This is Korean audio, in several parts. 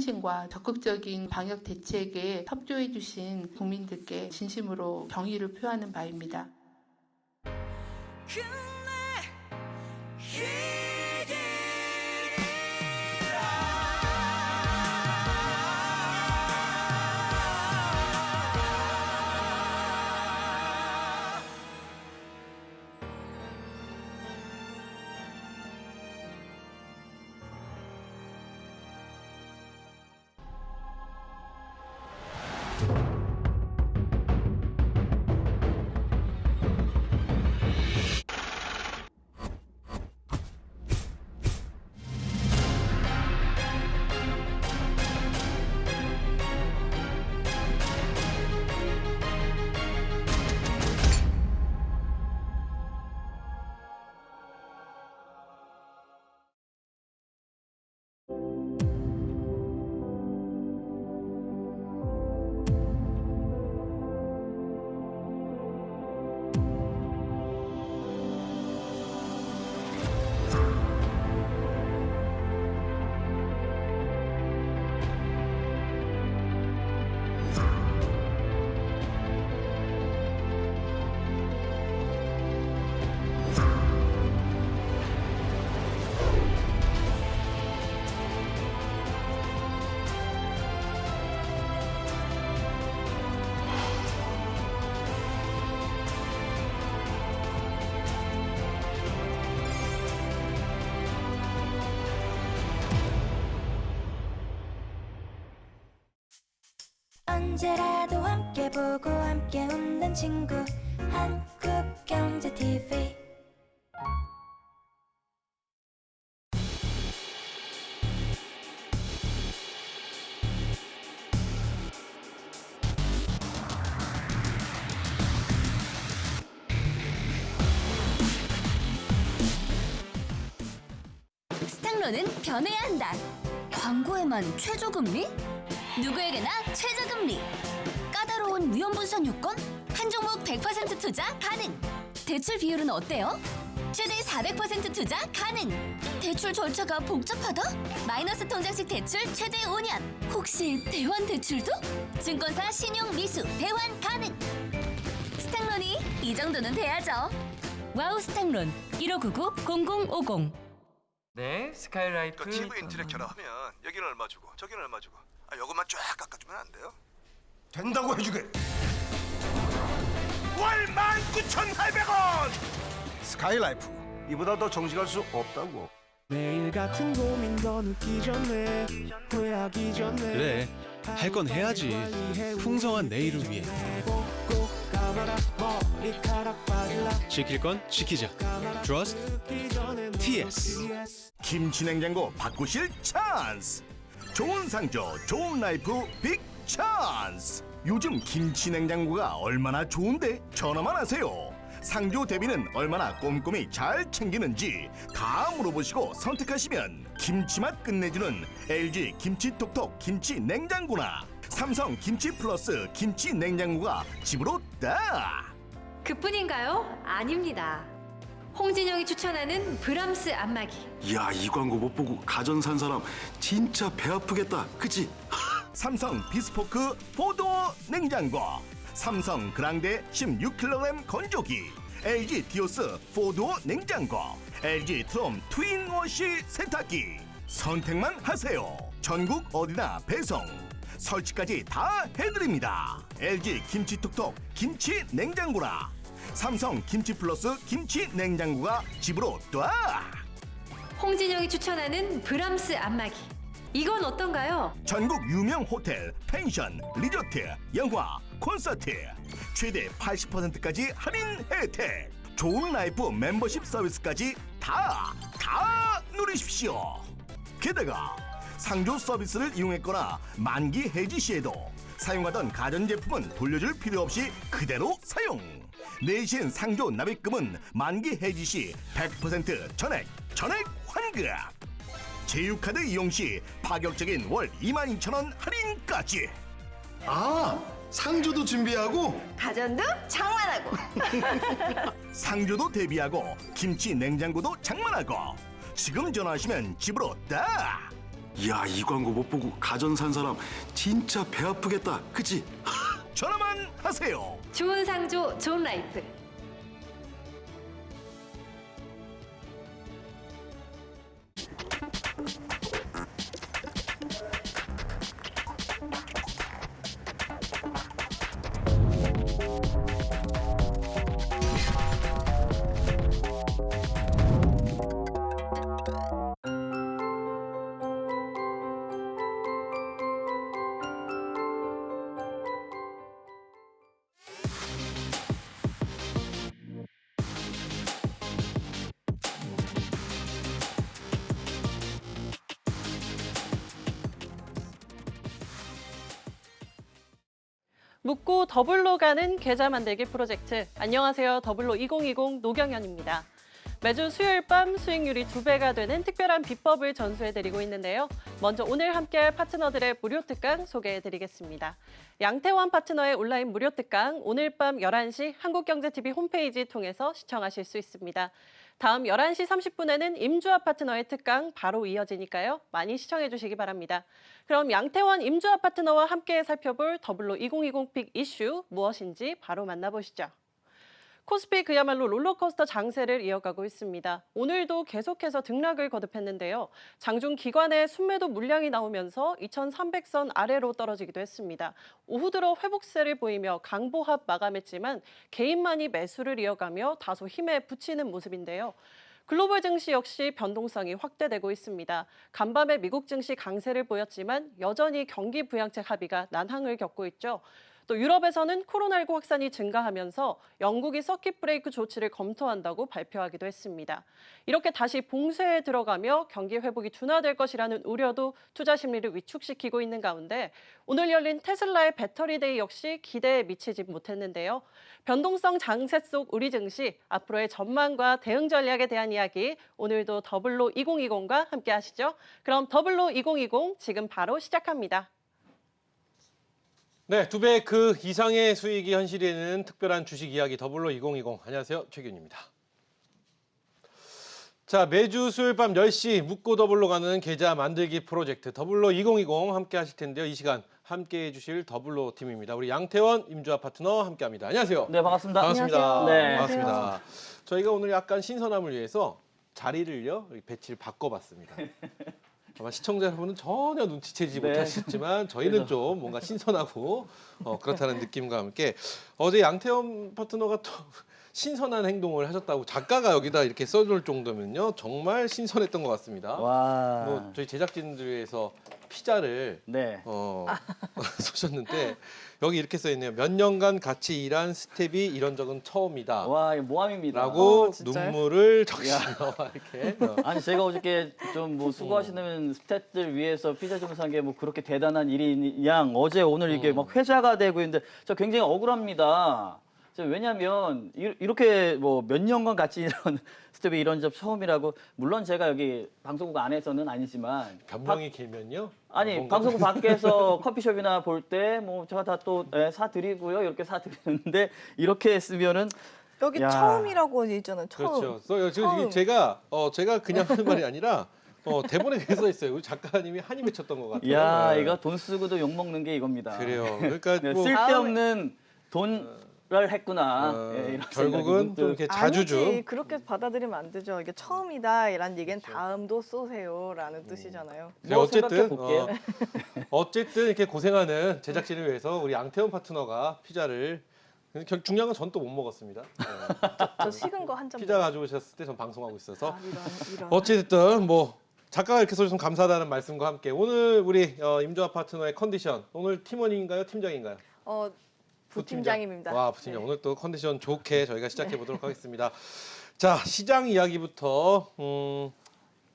헌신과 적극적인 방역 대책에 협조해 주신 국민들께 진심으로 경의를 표하는 바입니다. 언제라도 함께 보고 함께 웃는 친구 한국경제TV. 스탁로는 변해야 한다. 광고에만 최저금리? 누구에게나 최저금리. 까다로운 위험분산 요건? 한 종목 100% 투자 가능. 대출 비율은 어때요? 최대 400% 투자 가능. 대출 절차가 복잡하다? 마이너스 통장식 대출 최대 5년. 혹시 대환 대출도? 증권사 신용 미수 대환 가능. 스탁론이 이 정도는 돼야죠. 와우 스탁론 1599-0050. 네, 스카이라이프. TV 인터넷 결합하면 여기는 얼마 주고 저기는 얼마 주고 요것만 쫙 깎아주면 안 돼요? 된다고 해주게. 월 19,800원. 스카이라이프 이보다 더 정직할 수 없다고. 매일 같은 고민 더 늦기 전에 후회하기 전에 그래, 할 건 해야지. 풍성한 내일을 위해. 꼭 감아라 머리카락 빠질라 지킬 건 지키자. Trust TS. 김치 냉장고 바꾸실 찬스. 좋은 상조 좋은 라이프 빅 찬스. 요즘 김치 냉장고가 얼마나 좋은데 전화만 하세요. 상조 대비는 얼마나 꼼꼼히 잘 챙기는지 다 물어보시고 선택하시면 김치맛 끝내주는 LG 김치톡톡 김치 냉장고나 삼성 김치 플러스 김치 냉장고가 집으로 딱. 그뿐인가요? 아닙니다. 홍진영이 추천하는 브람스 안마기. 야, 이 광고 못 보고 가전 산 사람 진짜 배 아프겠다. 그치? 삼성 비스포크 4도어 냉장고, 삼성 그랑데 16kg 건조기, LG 디오스 4도어 냉장고, LG 트롬 트윈워시 세탁기. 선택만 하세요. 전국 어디나 배송, 설치까지 다 해드립니다. LG 김치톡톡 김치 냉장고라 삼성 김치 플러스 김치 냉장고가 집으로 딱. 홍진영이 추천하는 브람스 안마기. 이건 어떤가요? 전국 유명 호텔, 펜션, 리조트, 영화, 콘서트 최대 80%까지 할인 혜택. 좋은 라이프 멤버십 서비스까지 다 누리십시오. 게다가 상조 서비스를 이용했거나 만기 해지 시에도 사용하던 가전제품은 돌려줄 필요 없이 그대로 사용. 내신 상조 납입금은 만기 해지 시 100% 전액 환급. 제휴카드 이용 시 파격적인 월 22,000원 할인까지. 아, 상조도 준비하고 가전도 장만하고. 상조도 대비하고 김치 냉장고도 장만하고. 지금 전화하시면 집으로 딱. 이야, 이 광고 못 보고 가전 산 사람 진짜 배 아프겠다. 그치? 전화만 하세요. 좋은 상조, 좋은 라이프. 묻고 더블로 가는 계좌 만들기 프로젝트. 안녕하세요. 더블로 2020 노경현입니다. 매주 수요일 밤 수익률이 2배가 되는 특별한 비법을 전수해드리고 있는데요. 먼저 오늘 함께할 파트너들의 무료 특강 소개해드리겠습니다. 양태원 파트너의 온라인 무료 특강 오늘 밤 11시 한국경제TV 홈페이지 통해서 시청하실 수 있습니다. 다음 11시 30분에는 임주아 파트너의 특강 바로 이어지니까요. 많이 시청해 주시기 바랍니다. 그럼 양태원 임주아 파트너와 함께 살펴볼 더블로 2020 빅 이슈 무엇인지 바로 만나보시죠. 코스피 그야말로 롤러코스터 장세를 이어가고 있습니다. 오늘도 계속해서 등락을 거듭했는데요. 장중 기관의 순매도 물량이 나오면서 2300선 아래로 떨어지기도 했습니다. 오후 들어 회복세를 보이며 강보합 마감했지만 개인만이 매수를 이어가며 다소 힘에 붙이는 모습인데요. 글로벌 증시 역시 변동성이 확대되고 있습니다. 간밤에 미국 증시 강세를 보였지만 여전히 경기 부양책 합의가 난항을 겪고 있죠. 또 유럽에서는 코로나19 확산이 증가하면서 영국이 서킷 브레이크 조치를 검토한다고 발표하기도 했습니다. 이렇게 다시 봉쇄에 들어가며 경기 회복이 둔화될 것이라는 우려도 투자 심리를 위축시키고 있는 가운데 오늘 열린 테슬라의 배터리데이 역시 기대에 미치지 못했는데요. 변동성 장세 속 우리 증시, 앞으로의 전망과 대응 전략에 대한 이야기 오늘도 더블로 2020과 함께 하시죠. 그럼 더블로 2020 지금 바로 시작합니다. 네, 2배 그 이상의 수익이 현실이 되는 특별한 주식 이야기 더블로 2020. 안녕하세요, 최균입니다. 자, 매주 수요일 밤 10시 묻고 더블로 가는 계좌 만들기 프로젝트 더블로 2020 함께 하실 텐데요. 이 시간 함께 해주실 더블로 팀입니다. 우리 양태원 임주아 파트너 함께합니다. 안녕하세요. 네, 반갑습니다. 반갑습니다. 안녕하세요. 네. 반갑습니다. 저희가 오늘 약간 신선함을 위해서 자리를요 배치를 바꿔봤습니다. 아마 시청자 여러분은 전혀 눈치채지 네. 못하셨지만 저희는 좀 뭔가 신선하고 그렇다는 느낌과 함께 어제 양태원 파트너가 또 신선한 행동을 하셨다고 작가가 여기다 이렇게 써줄 정도면요 정말 신선했던 것 같습니다. 와. 뭐 저희 제작진들 위해서 피자를 네. 쏘셨는데 여기 이렇게 써 있네요. 몇 년간 같이 일한 스텝이 이런 적은 처음이다. 와, 이거 모함입니다. 라고 눈물을 적시며 이렇게. 아니, 제가 어저께 좀 뭐 수고하시는 스태프들 위해서 피자 좀 산 게 뭐 그렇게 대단한 일인 양 어제 오늘 이게 막 회자가 되고 있는데 저 굉장히 억울합니다. 왜냐하면 이렇게 뭐 몇 년간 같이 이런 스텝이 이런 적 처음이라고 물론 제가 여기 방송국 안에서는 아니지만 변명이 길면요. 아니 방송국 밖에서 커피숍이나 볼 때 뭐 제가 다 또 사드리고요 이렇게 사드리는데 이렇게 쓰면은 여기 야. 처음이라고 있잖아요. 처음. 그렇죠. 지금 제가 그냥 하는 말이 아니라 대본에 그게 써 있어요. 우리 작가님이 한이 맺혔던 것 같아요. 야, 네. 이거 돈 쓰고도 욕 먹는 게 이겁니다. 그래요. 그러니까 뭐 쓸데없는 돈을 했구나. 이런 결국은 좀 이렇게 자주주. 아니지, 그렇게 받아들이면 안 되죠. 이게 처음이다 이란 얘기는 다음도 쏘세요라는 뜻이잖아요. 네, 어쨌든 이렇게 고생하는 제작진을 위해서 우리 양태원 파트너가 피자를 중요한 건 전 또 못 먹었습니다. 저 식은 거 한 점. 피자 가져오셨을 때 전 방송하고 있어서 이런. 어쨌든 뭐 작가가 이렇게 써주셔서 감사하다는 말씀과 함께 오늘 우리 임주아 파트너의 컨디션 오늘 팀원인가요? 팀장인가요? 부팀장입니다. 와, 부팀장. 네. 오늘 또 컨디션 좋게 저희가 시작해 보도록 하겠습니다. 자, 시장 이야기부터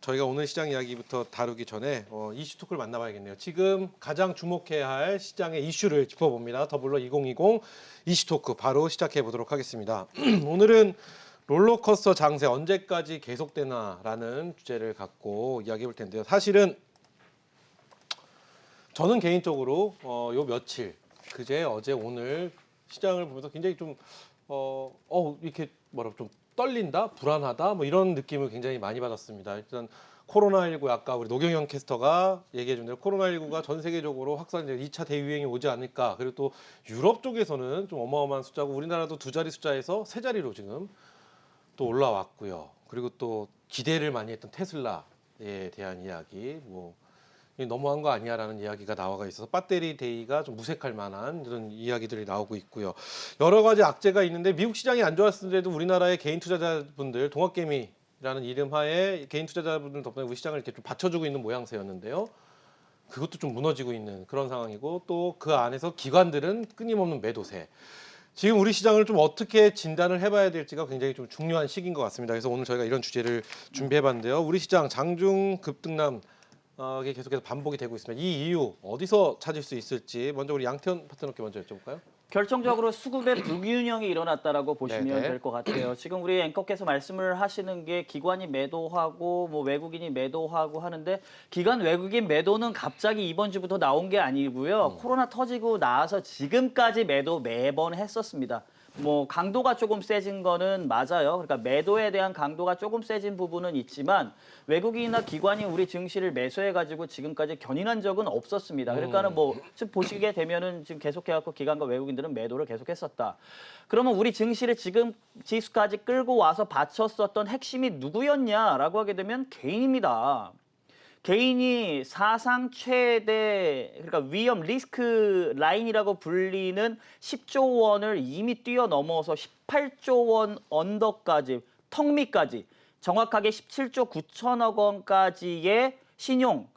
저희가 오늘 시장 이야기부터 다루기 전에 이슈 토크를 만나봐야겠네요. 지금 가장 주목해야 할 시장의 이슈를 짚어봅니다. 더블로 2020 이슈 토크 바로 시작해 보도록 하겠습니다. 오늘은 롤러코스터 장세 언제까지 계속되나라는 주제를 갖고 이야기해 볼 텐데요. 사실은 저는 개인적으로 요 며칠 그제 어제 오늘 시장을 보면서 굉장히 좀 이렇게 좀 떨린다, 불안하다 뭐 이런 느낌을 굉장히 많이 받았습니다. 일단 코로나19 아까 우리 노경영 캐스터가 얘기해 준 대로 코로나19가 전 세계적으로 확산돼 2차 대유행이 오지 않을까. 그리고 또 유럽 쪽에서는 좀 어마어마한 숫자고 우리나라도 두 자리 숫자에서 세 자리로 지금 또 올라왔고요. 그리고 또 기대를 많이 했던 테슬라에 대한 이야기 뭐 너무한 거 아니야라는 이야기가 나와가 있어서 배터리 데이가 좀 무색할 만한 이런 이야기들이 나오고 있고요. 여러 가지 악재가 있는데 미국 시장이 안 좋았는데도 우리나라의 개인 투자자분들 동학개미라는 이름 하에 개인 투자자분들 덕분에 우리 시장을 이렇게 좀 받쳐주고 있는 모양새였는데요. 그것도 좀 무너지고 있는 그런 상황이고 또 그 안에서 기관들은 끊임없는 매도세. 지금 우리 시장을 좀 어떻게 진단을 해봐야 될지가 굉장히 좀 중요한 시기인 것 같습니다. 그래서 오늘 저희가 이런 주제를 준비해봤는데요. 우리 시장 장중 급등남 게 계속해서 반복이 되고 있습니다. 이 이유 어디서 찾을 수 있을지 먼저 우리 양태현 파트너께 먼저 여쭤볼까요? 결정적으로 수급의 불균형이 일어났다라고 보시면 네네. 될 것 같아요. 지금 우리 앵커께서 말씀을 하시는 게 기관이 매도하고 뭐 외국인이 매도하고 하는데 기관 외국인 매도는 갑자기 이번 주부터 나온 게 아니고요. 코로나 터지고 나서 지금까지 매도 매번 했었습니다. 뭐 강도가 조금 세진 거는 맞아요. 그러니까 매도에 대한 강도가 조금 세진 부분은 있지만 외국인이나 기관이 우리 증시를 매수해가지고 지금까지 견인한 적은 없었습니다. 그러니까는 뭐 지금 보시게 되면은 지금 계속해갖고 기관과 외국인들은 매도를 계속했었다. 그러면 우리 증시를 지금 지수까지 끌고 와서 받쳤었던 핵심이 누구였냐라고 하게 되면 개인입니다. 개인이 사상 최대 그러니까 위험 리스크 라인이라고 불리는 10조 원을 이미 뛰어넘어서 18조 원 언더까지 턱 밑까지 정확하게 17조 9천억 원까지의 신용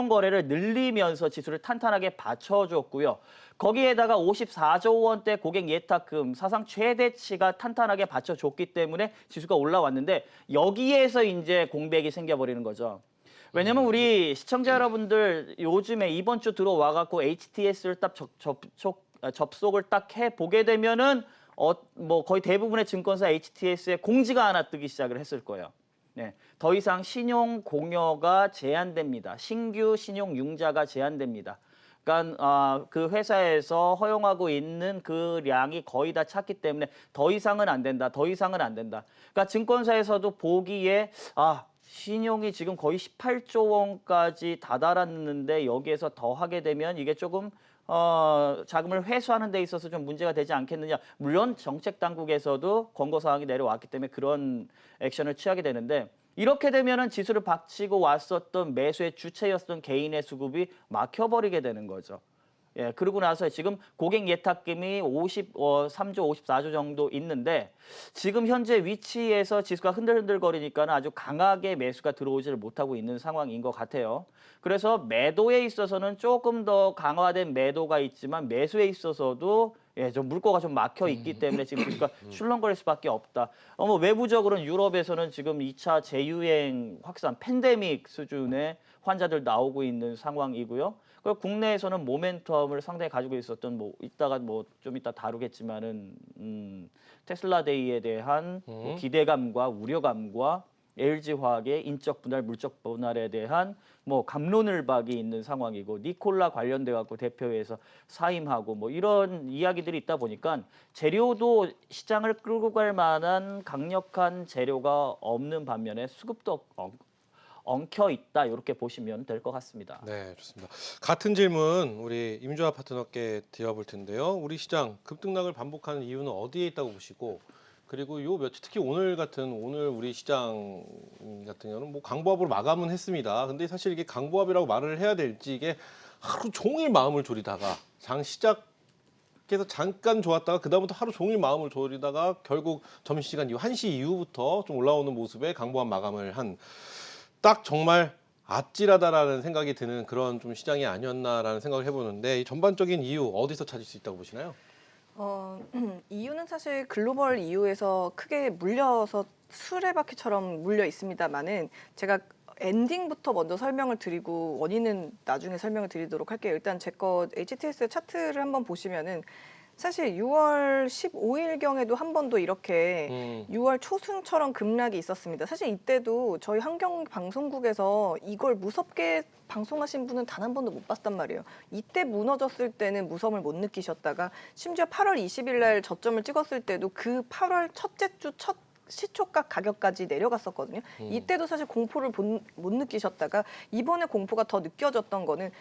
거래를 늘리면서 지수를 탄탄하게 받쳐줬고요. 거기에다가 54조 원대 고객 예탁금 사상 최대치가 탄탄하게 받쳐줬기 때문에 지수가 올라왔는데 여기에서 이제 공백이 생겨버리는 거죠. 왜냐면 우리 시청자 여러분들 요즘에 이번 주 들어와갖고 HTS를 딱 접속을 딱 해보게 되면은 뭐 거의 대부분의 증권사 HTS에 공지가 하나 뜨기 시작을 했을 거예요. 네, 더 이상 신용 공여가 제한됩니다. 신규 신용 융자가 제한됩니다. 그러니까 그 회사에서 허용하고 있는 그 량이 거의 다 찼기 때문에 더 이상은 안 된다. 더 이상은 안 된다. 그러니까 증권사에서도 보기에 신용이 지금 거의 18조 원까지 다다랐는데 여기에서 더 하게 되면 이게 조금 자금을 회수하는 데 있어서 좀 문제가 되지 않겠느냐. 물론 정책 당국에서도 권고 사항이 내려왔기 때문에 그런 액션을 취하게 되는데 이렇게 되면은 지수를 박치고 왔었던 매수의 주체였던 개인의 수급이 막혀버리게 되는 거죠. 예, 그러고 나서 지금 고객 예탁금이 3조 54조 정도 있는데 지금 현재 위치에서 지수가 흔들흔들거리니까 아주 강하게 매수가 들어오지를 못하고 있는 상황인 것 같아요. 그래서 매도에 있어서는 조금 더 강화된 매도가 있지만 매수에 있어서도 좀 물꼬가 좀 막혀 있기 때문에 지금 지수가 출렁거릴 수밖에 없다. 뭐 외부적으로는 유럽에서는 지금 2차 재유행 확산 팬데믹 수준의 환자들 나오고 있는 상황이고요. 그리고 국내에서는 모멘텀을 상당히 가지고 있었던 이따가 좀 이따 다루겠지만은 테슬라 데이에 대한 기대감과 우려감과 LG화학의 인적 분할, 물적 분할에 대한 갑론을박이 있는 상황이고 니콜라 관련돼 갖고 대표회에서 사임하고 이런 이야기들이 있다 보니까 재료도 시장을 끌고 갈 만한 강력한 재료가 없는 반면에 수급도 엉켜 있다 이렇게 보시면 될 것 같습니다. 네, 좋습니다. 같은 질문 우리 임주아 파트너께 드려볼 텐데요. 우리 시장 급등락을 반복하는 이유는 어디에 있다고 보시고 그리고 요 며칠 특히 오늘 우리 시장 같은 경우는 강보합으로 마감은 했습니다. 근데 사실 이게 강보합이라고 말을 해야 될지 이게 하루 종일 마음을 졸이다가 장 시작해서 잠깐 좋았다가 그다음부터 하루 종일 마음을 졸이다가 결국 점심시간 이후 1시 이후부터 좀 올라오는 모습에 강보합 마감을 한 딱 정말 아찔하다라는 생각이 드는 그런 좀 시장이 아니었나라는 생각을 해보는데 이 전반적인 이유 어디서 찾을 수 있다고 보시나요? 이유는 사실 글로벌 이유에서 크게 물려서 수레바퀴처럼 물려 있습니다만은 제가 엔딩부터 먼저 설명을 드리고 원인은 나중에 설명을 드리도록 할게요. 일단 제 거 HTS 차트를 한번 보시면은 사실 6월 15일경에도 한 번도 이렇게 6월 초순처럼 급락이 있었습니다. 사실 이때도 저희 환경방송국에서 이걸 무섭게 방송하신 분은 단 한 번도 못 봤단 말이에요. 이때 무너졌을 때는 무서움을 못 느끼셨다가 심지어 8월 20일 날 저점을 찍었을 때도 그 8월 첫째 주 첫 시초가 가격까지 내려갔었거든요. 이때도 사실 공포를 못 느끼셨다가 이번에 공포가 더 느껴졌던 거는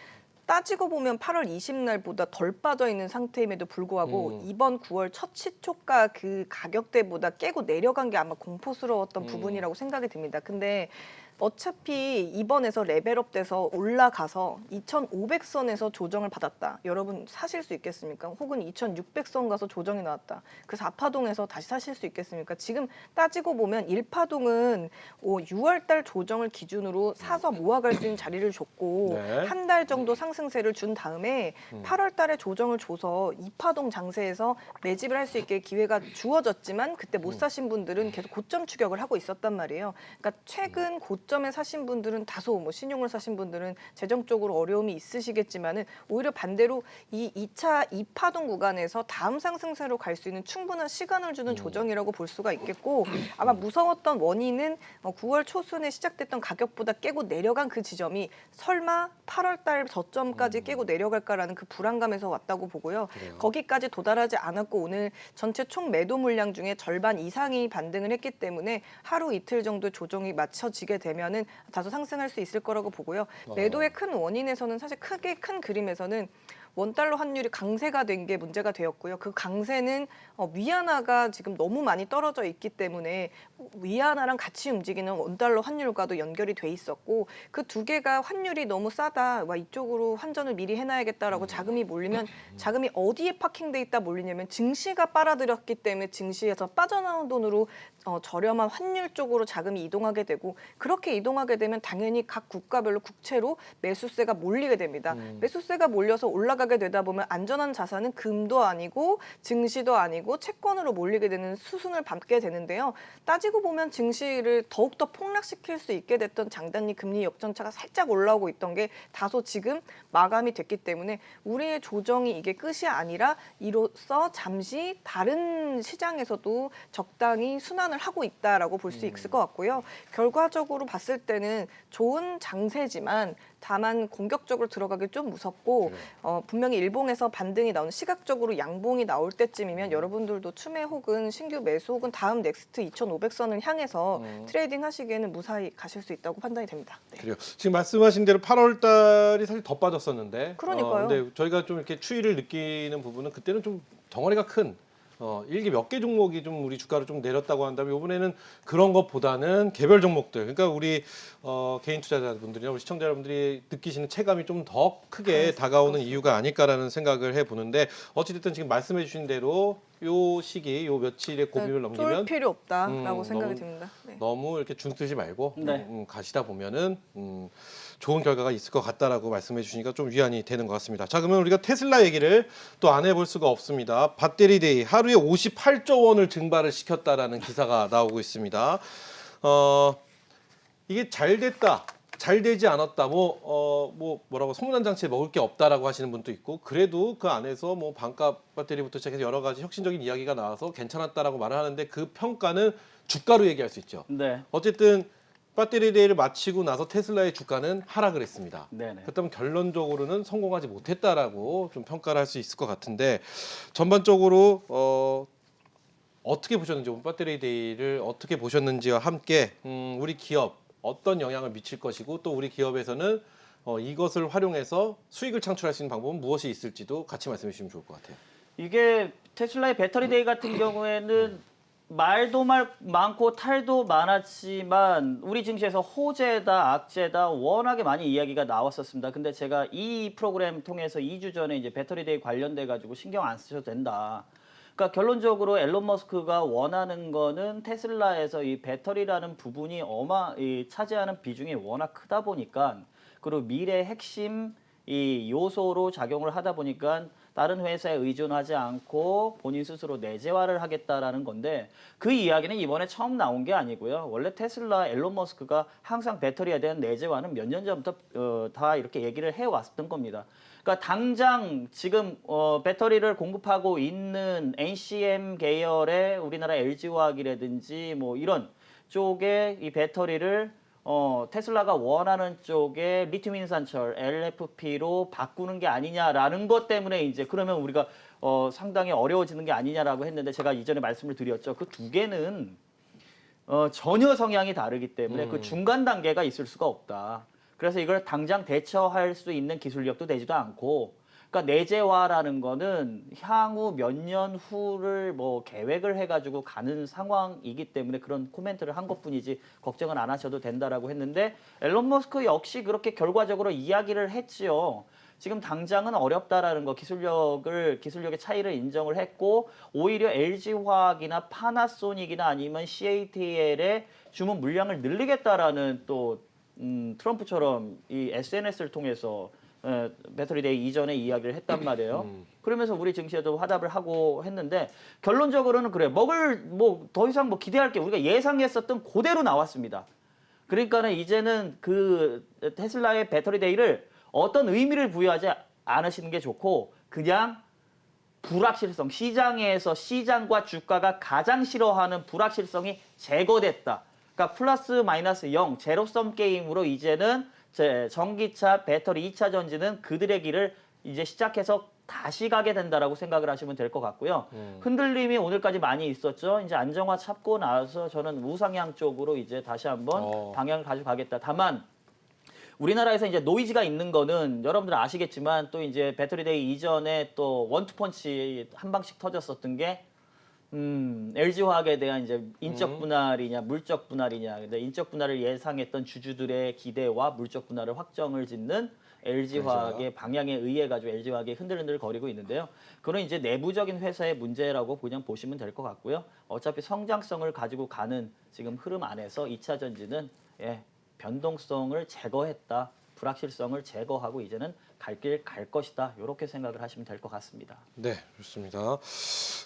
따지고 보면 8월 20날보다 덜 빠져 있는 상태임에도 불구하고 이번 9월 첫 시초가 그 가격대보다 깨고 내려간 게 아마 공포스러웠던 부분이라고 생각이 듭니다. 근데 어차피 이번에서 레벨업 돼서 올라가서 2,500선에서 조정을 받았다. 여러분 사실 수 있겠습니까? 혹은 2,600선 가서 조정이 나왔다. 그래서 4파동에서 다시 사실 수 있겠습니까? 지금 따지고 보면 1파동은 6월 달 조정을 기준으로 사서 모아갈 수 있는 자리를 줬고 네. 한 달 정도 상승세를 준 다음에 8월 달에 조정을 줘서 2파동 장세에서 매집을 할 수 있게 기회가 주어졌지만 그때 못 사신 분들은 계속 고점 추격을 하고 있었단 말이에요. 그러니까 최근 고점에 사신 분들은 다소 뭐 신용을 사신 분들은 재정적으로 어려움이 있으시겠지만은 오히려 반대로 이 2차 2파동 구간에서 다음 상승세로 갈 수 있는 충분한 시간을 주는 조정이라고 볼 수가 있겠고 아마 무서웠던 원인은 9월 초순에 시작됐던 가격보다 깨고 내려간 그 지점이 설마 8월 달 저점까지 깨고 내려갈까라는 그 불안감에서 왔다고 보고요. 그래요. 거기까지 도달하지 않았고 오늘 전체 총 매도 물량 중에 절반 이상이 반등을 했기 때문에 하루 이틀 정도 조정이 맞춰지게 되면은 다소 상승할 수 있을 거라고 보고요. 매도의 큰 원인에서는 사실 크게 큰 그림에서는 원달러 환율이 강세가 된 게 문제가 되었고요. 그 강세는 위안화가 지금 너무 많이 떨어져 있기 때문에 위안화랑 같이 움직이는 원달러 환율과도 연결이 돼 있었고 그 두 개가 환율이 너무 싸다. 와 이쪽으로 환전을 미리 해놔야겠다라고 자금이 몰리면 자금이 어디에 파킹돼 있다 몰리냐면 증시가 빨아들였기 때문에 증시에서 빠져나온 돈으로 저렴한 환율 쪽으로 자금이 이동하게 되고 그렇게 이동하게 되면 당연히 각 국가별로 국채로 매수세가 몰리게 됩니다. 매수세가 몰려서 올라가게 되다 보면 안전한 자산은 금도 아니고 증시도 아니고 채권으로 몰리게 되는 수순을 밟게 되는데요. 따지고 보면 증시를 더욱더 폭락시킬 수 있게 됐던 장단기 금리 역전차가 살짝 올라오고 있던 게 다소 지금 마감이 됐기 때문에 우리의 조정이 이게 끝이 아니라 이로써 잠시 다른 시장에서도 적당히 순환을 하고 있다라고 볼 수 있을 것 같고요. 결과적으로 봤을 때는 좋은 장세지만 다만 공격적으로 들어가기 좀 무섭고 분명히 일봉에서 반등이 나오는 시각적으로 양봉이 나올 때쯤이면 여러분들도 추매 혹은 신규 매수 혹은 다음 넥스트 2,500선을 향해서 트레이딩 하시기에는 무사히 가실 수 있다고 판단이 됩니다. 네. 그래요. 지금 말씀하신 대로 8월 달이 사실 더 빠졌었는데 그러니까요. 근데 저희가 좀 이렇게 추이를 느끼는 부분은 그때는 좀 덩어리가 큰 일기 몇 개 종목이 좀 우리 주가를 좀 내렸다고 한다면 이번에는 그런 것보다는 개별 종목들 그러니까 우리 개인 투자자분들이나 우리 시청자 여러분들이 느끼시는 체감이 좀 더 크게 다가오는 이유가 아닐까라는 생각을 해보는데 어찌됐든 지금 말씀해 주신 대로 요 시기 요 며칠의 고비를 넘기면 쫄 필요 없다라고 생각이 너무, 듭니다. 네. 너무 이렇게 중뜨지 말고 네. 가시다 보면은 좋은 결과가 있을 것 같다라고 말씀해 주시니까 좀 위안이 되는 것 같습니다. 자, 그러면 우리가 테슬라 얘기를 또 안 해볼 수가 없습니다. 배터리 데이 하루에 58조 원을 증발을 시켰다라는 기사가 나오고 있습니다. 이게 잘 됐다. 잘 되지 않았다. 뭐라고 소문난장치에 먹을 게 없다라고 하시는 분도 있고 그래도 그 안에서 뭐 반값 배터리부터 시작해서 여러 가지 혁신적인 이야기가 나와서 괜찮았다라고 말을 하는데 그 평가는 주가로 얘기할 수 있죠. 네. 어쨌든 배터리 데이를 마치고 나서 테슬라의 주가는 하락을 했습니다. 네네. 그렇다면 결론적으로는 성공하지 못했다라고 좀 평가를 할 수 있을 것 같은데 전반적으로 어떻게 보셨는지 배터리 데이를 어떻게 보셨는지와 함께 우리 기업 어떤 영향을 미칠 것이고 또 우리 기업에서는 이것을 활용해서 수익을 창출할 수 있는 방법은 무엇이 있을지도 같이 말씀해 주시면 좋을 것 같아요. 이게 테슬라의 배터리 데이 같은 경우에는 말도 많고 탈도 많았지만 우리 증시에서 호재다 악재다 워낙에 많이 이야기가 나왔었습니다. 근데 제가 이 프로그램 통해서 2주 전에 이제 배터리 데이 관련돼 가지고 신경 안 쓰셔도 된다. 그러니까 결론적으로 앨런 머스크가 원하는 거는 테슬라에서 이 배터리라는 부분이 차지하는 비중이 워낙 크다 보니까 그리고 미래 핵심 이 요소로 작용을 하다 보니까 다른 회사에 의존하지 않고 본인 스스로 내재화를 하겠다라는 건데 그 이야기는 이번에 처음 나온 게 아니고요. 원래 테슬라 앨런 머스크가 항상 배터리에 대한 내재화는 몇 년 전부터 다 이렇게 얘기를 해왔던 겁니다. 그러니까 당장 지금 배터리를 공급하고 있는 NCM 계열의 우리나라 LG화학이라든지 뭐 이런 쪽에 이 배터리를 테슬라가 원하는 쪽에 리튬 인산철 LFP로 바꾸는 게 아니냐라는 것 때문에 이제 그러면 우리가 상당히 어려워지는 게 아니냐라고 했는데 제가 이전에 말씀을 드렸죠. 그 두 개는 전혀 성향이 다르기 때문에 그 중간 단계가 있을 수가 없다. 그래서 이걸 당장 대처할 수 있는 기술력도 되지도 않고, 그러니까 내재화라는 거는 향후 몇 년 후를 뭐 계획을 해가지고 가는 상황이기 때문에 그런 코멘트를 한 것뿐이지 걱정은 안 하셔도 된다라고 했는데, 앨런 머스크 역시 그렇게 결과적으로 이야기를 했지요. 지금 당장은 어렵다라는 거, 기술력의 차이를 인정을 했고, 오히려 LG화학이나 파나소닉이나 아니면 CATL의 주문 물량을 늘리겠다라는 또 트럼프처럼 이 SNS를 통해서 배터리데이 이전에 이야기를 했단 말이에요. 그러면서 우리 증시에도 화답을 하고 했는데, 결론적으로는 그래, 더 이상 뭐 기대할 게, 우리가 예상했었던 그대로 나왔습니다. 그러니까는 이제는 그 테슬라의 배터리데이를 어떤 의미를 부여하지 않으시는 게 좋고, 그냥 불확실성, 시장에서 시장과 주가가 가장 싫어하는 불확실성이 제거됐다. 그러니까 플러스 마이너스 0, 제로섬 게임으로 이제는 전기차, 배터리 2차 전지는 그들의 길을 이제 시작해서 다시 가게 된다라고 생각을 하시면 될 것 같고요. 흔들림이 오늘까지 많이 있었죠. 이제 안정화 찾고 나서 저는 우상향 쪽으로 이제 다시 한번 방향을 가져가겠다. 다만 우리나라에서 이제 노이즈가 있는 거는 여러분들 아시겠지만, 또 이제 배터리데이 이전에 또 원투펀치 한 방씩 터졌었던 게 LG화학에 대한 이제 인적 분할이냐 물적 분할이냐. 근데 인적 분할을 예상했던 주주들의 기대와 물적 분할을 확정을 짓는 LG화학의 방향에 의해 가지고 LG화학이 흔들흔들 거리고 있는데요. 그건 이제 내부적인 회사의 문제라고 그냥 보시면 될 것 같고요. 어차피 성장성을 가지고 가는 지금 흐름 안에서 2차 전지는 변동성을 제거했다. 불확실성을 제거하고 이제는 갈 길 갈 것이다. 이렇게 생각을 하시면 될 것 같습니다. 네, 좋습니다.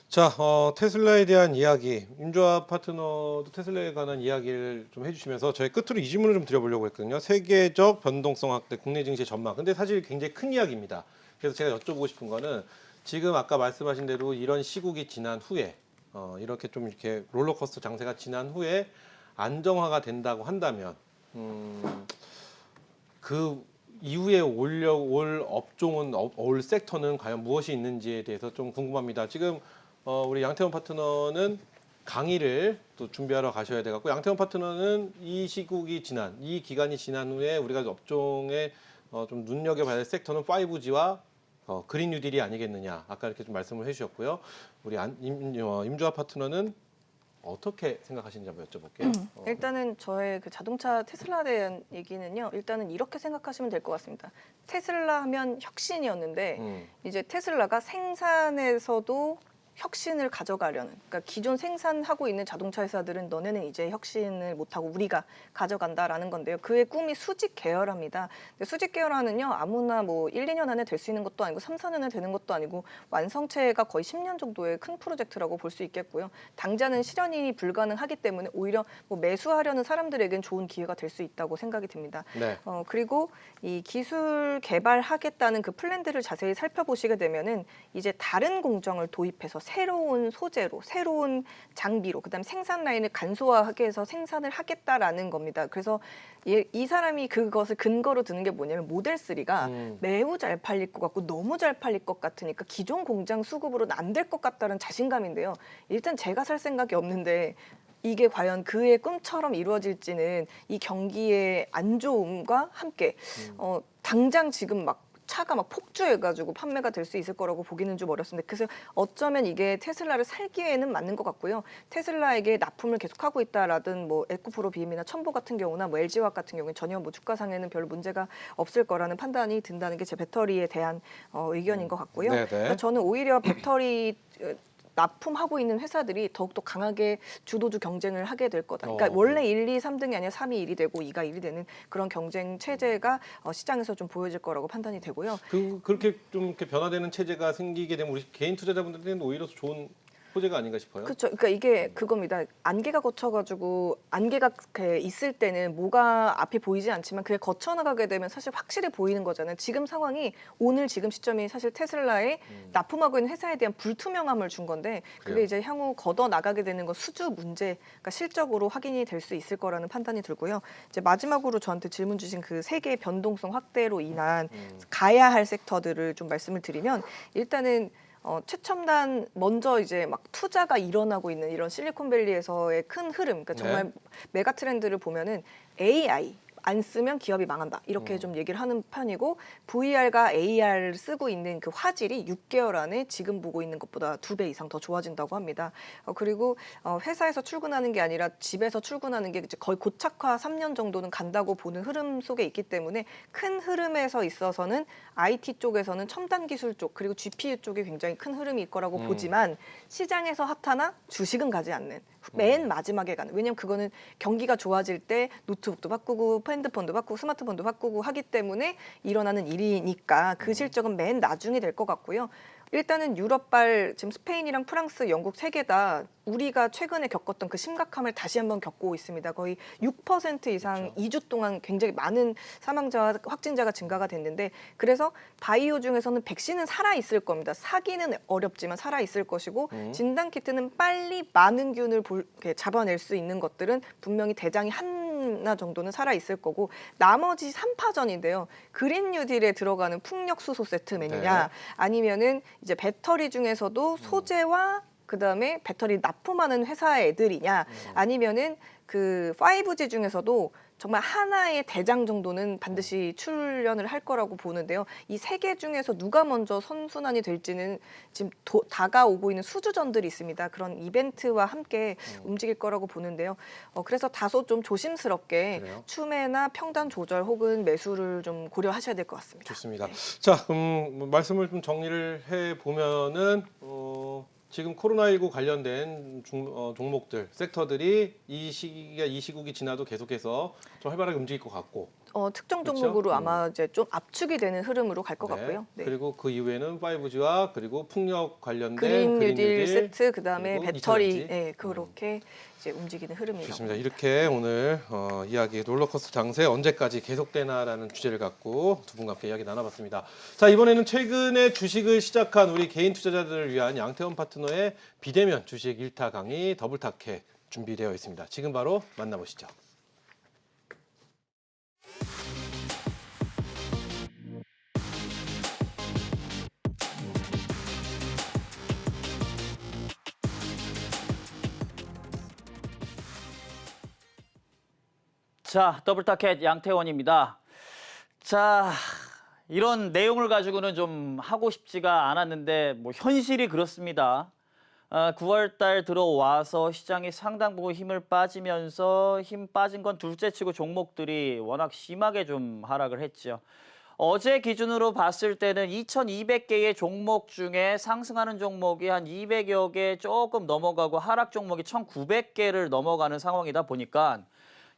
자, 테슬라에 대한 이야기, 임조합 파트너도 테슬라에 관한 이야기를 좀 해주시면서 저희 끝으로 이 질문을 좀 드려보려고 했거든요. 세계적 변동성 확대, 국내 증시의 전망. 근데 사실 굉장히 큰 이야기입니다. 그래서 제가 여쭤보고 싶은 거는, 지금 아까 말씀하신 대로 이런 시국이 지난 후에, 이렇게 좀 이렇게 롤러코스터 장세가 지난 후에 안정화가 된다고 한다면, 그 이후에 올 업종은, 올 섹터는 과연 무엇이 있는지에 대해서 좀 궁금합니다. 지금 우리 양태원 파트너는 강의를 또 준비하러 가셔야 돼갖고, 양태원 파트너는 이 시국이 지난, 이 기간이 지난 후에 우리가 업종에 좀 눈여겨봐야 될 섹터는 5G와 그린 뉴딜이 아니겠느냐, 아까 이렇게 좀 말씀을 해주셨고요. 우리 임조합 파트너는 어떻게 생각하시는지 한번 여쭤볼게요. 일단은 저의 그 자동차 테슬라에 대한 얘기는요. 일단은 이렇게 생각하시면 될 것 같습니다. 테슬라 하면 혁신이었는데 이제 테슬라가 생산에서도 혁신을 가져가려는, 그러니까 기존 생산하고 있는 자동차 회사들은 너네는 이제 혁신을 못하고 우리가 가져간다라는 건데요. 그의 꿈이 수직 계열화입니다. 근데 수직 계열화는요, 아무나 뭐 1, 2년 안에 될 수 있는 것도 아니고 3, 4년에 되는 것도 아니고 완성체가 거의 10년 정도의 큰 프로젝트라고 볼 수 있겠고요. 당장은 실현이 불가능하기 때문에 오히려 뭐 매수하려는 사람들에겐 좋은 기회가 될 수 있다고 생각이 듭니다. 네. 그리고 이 기술 개발하겠다는 그 플랜들을 자세히 살펴보시게 되면은 이제 다른 공정을 도입해서 새로운 소재로, 새로운 장비로, 그다음에 생산 라인을 간소화하게 해서 생산을 하겠다라는 겁니다. 그래서 이 사람이 그것을 근거로 드는 게 뭐냐면, 모델 3가 매우 잘 팔릴 것 같고 너무 잘 팔릴 것 같으니까 기존 공장 수급으로는 안 될 것 같다는 자신감인데요. 일단 제가 살 생각이 없는데 이게 과연 그의 꿈처럼 이루어질지는 이 경기의 안 좋음과 함께 당장 지금 막 차가 막 폭주해가지고 판매가 될 수 있을 거라고 보기는 좀 어렵습니다. 그래서 어쩌면 이게 테슬라를 살기에는 맞는 것 같고요. 테슬라에게 납품을 계속하고 있다라든 뭐 에코프로 BM이나 첨보 같은 경우나 뭐 LG화학 같은 경우는 전혀 뭐 주가상에는 별 문제가 없을 거라는 판단이 든다는 게 제 배터리에 대한 의견인 것 같고요. 그러니까 저는 오히려 배터리 납품하고 있는 회사들이 더욱더 강하게 주도주 경쟁을 하게 될 거다. 그러니까 원래 1, 2, 3등이 아니라 3위 1이 되고 2가 1이 되는 그런 경쟁 체제가 시장에서 좀 보여질 거라고 판단이 되고요. 그렇게 좀 이렇게 변화되는 체제가 생기게 되면 우리 개인 투자자분들한테는 오히려 좋은 소재가 아닌가 싶어요. 그렇죠. 그러니까 이게 그겁니다. 안개가 거쳐가지고 안개가 있을 때는 뭐가 앞이 보이지 않지만 그게 거쳐나가게 되면 사실 확실히 보이는 거잖아요. 지금 상황이 오늘 지금 시점이 사실 테슬라에 납품하고 있는 회사에 대한 불투명함을 준 건데, 그게 이제 향후 걷어 나가게 되는 건 수주 문제가 실적으로 확인이 될 수 있을 거라는 판단이 들고요. 이제 마지막으로 저한테 질문 주신 그 세계 변동성 확대로 인한 가야 할 섹터들을 좀 말씀을 드리면, 일단은 최첨단 먼저 이제 막 투자가 일어나고 있는 이런 실리콘밸리에서의 큰 흐름, 그러니까 정말 메가 트렌드를 보면은 AI 안 쓰면 기업이 망한다 이렇게 좀 얘기를 하는 편이고 VR과 AR을 쓰고 있는 그 화질이 6개월 안에 지금 보고 있는 것보다 2배 이상 더 좋아진다고 합니다. 그리고 회사에서 출근하는 게 아니라 집에서 출근하는 게 이제 거의 고착화 3년 정도는 간다고 보는 흐름 속에 있기 때문에 큰 흐름에서 있어서는 IT 쪽에서는 첨단 기술 쪽 그리고 GPU 쪽이 굉장히 큰 흐름일 거라고 보지만 시장에서 핫하나 주식은 가지 않는 맨 마지막에 가는, 왜냐면 그거는 경기가 좋아질 때 노트북도 바꾸고 핸드폰도 바꾸고 스마트폰도 바꾸고 하기 때문에 일어나는 일이니까 그 실적은 맨 나중에 될 것 같고요. 일단은 유럽발 지금 스페인이랑 프랑스, 영국 세 개 다 우리가 최근에 겪었던 그 심각함을 다시 한번 겪고 있습니다. 거의 6% 이상 2주 동안 굉장히 많은 사망자와 확진자가 증가가 됐는데, 그래서 바이오 중에서는 백신은 살아있을 겁니다. 사기는 어렵지만 살아있을 것이고 진단키트는 빨리 많은 균을 잡아낼 수 있는 것들은 분명히 대장이 하나 정도는 살아있을 거고, 나머지 3파전인데요. 그린 뉴딜에 들어가는 풍력수소 세트 메뉴냐, 아니면은 이제 배터리 중에서도 소재와 그다음에 배터리 납품하는 회사 애들이냐, 아니면은 그 5G 중에서도 정말 하나의 대장 정도는 반드시 출연을 할 거라고 보는데요. 이 세 개 중에서 누가 먼저 선순환이 될지는 지금 다가오고 있는 수주전들이 있습니다. 그런 이벤트와 함께 움직일 거라고 보는데요. 그래서 다소 좀 조심스럽게 추매나 평단 조절 혹은 매수를 좀 고려하셔야 될 것 같습니다. 좋습니다. 자, 말씀을 좀 정리를 해 보면은 지금 코로나19 관련된 종목들, 섹터들이 이 시국이 지나도 계속해서 좀 활발하게 움직일 것 같고, 특정 그렇죠? 종목으로 아마 이제 좀 압축이 되는 흐름으로 갈 것 같고요. 네. 그리고 그 이후에는 5G와 그리고 풍력 관련된 그린 뉴딜 뉴딜 세트, 그다음에 그리고 배터리, 2차전지. 그렇게 이제 움직이는 흐름이라고. 좋습니다. 이렇게 오늘 이야기 롤러코스터 장세 언제까지 계속되나라는 주제를 갖고 두 분과 함께 이야기 나눠봤습니다. 자, 이번에는 최근에 주식을 시작한 우리 개인 투자자들을 위한 양태원 파트너의 비대면 주식 1타 강의 더블타켓 준비되어 있습니다. 지금 바로 만나보시죠. 자, 더블타켓 양태원입니다. 자, 이런 내용을 가지고는 좀 하고 싶지가 않았는데 뭐 현실이 그렇습니다. 9월 달 들어와서 시장이 상당 부분 힘을 빠지면서 힘 빠진 건 둘째치고 종목들이 워낙 심하게 좀 하락을 했죠. 어제 기준으로 봤을 때는 2,200개의 종목 중에 상승하는 종목이 한 200여 개 조금 넘어가고 하락 종목이 1,900개를 넘어가는 상황이다 보니까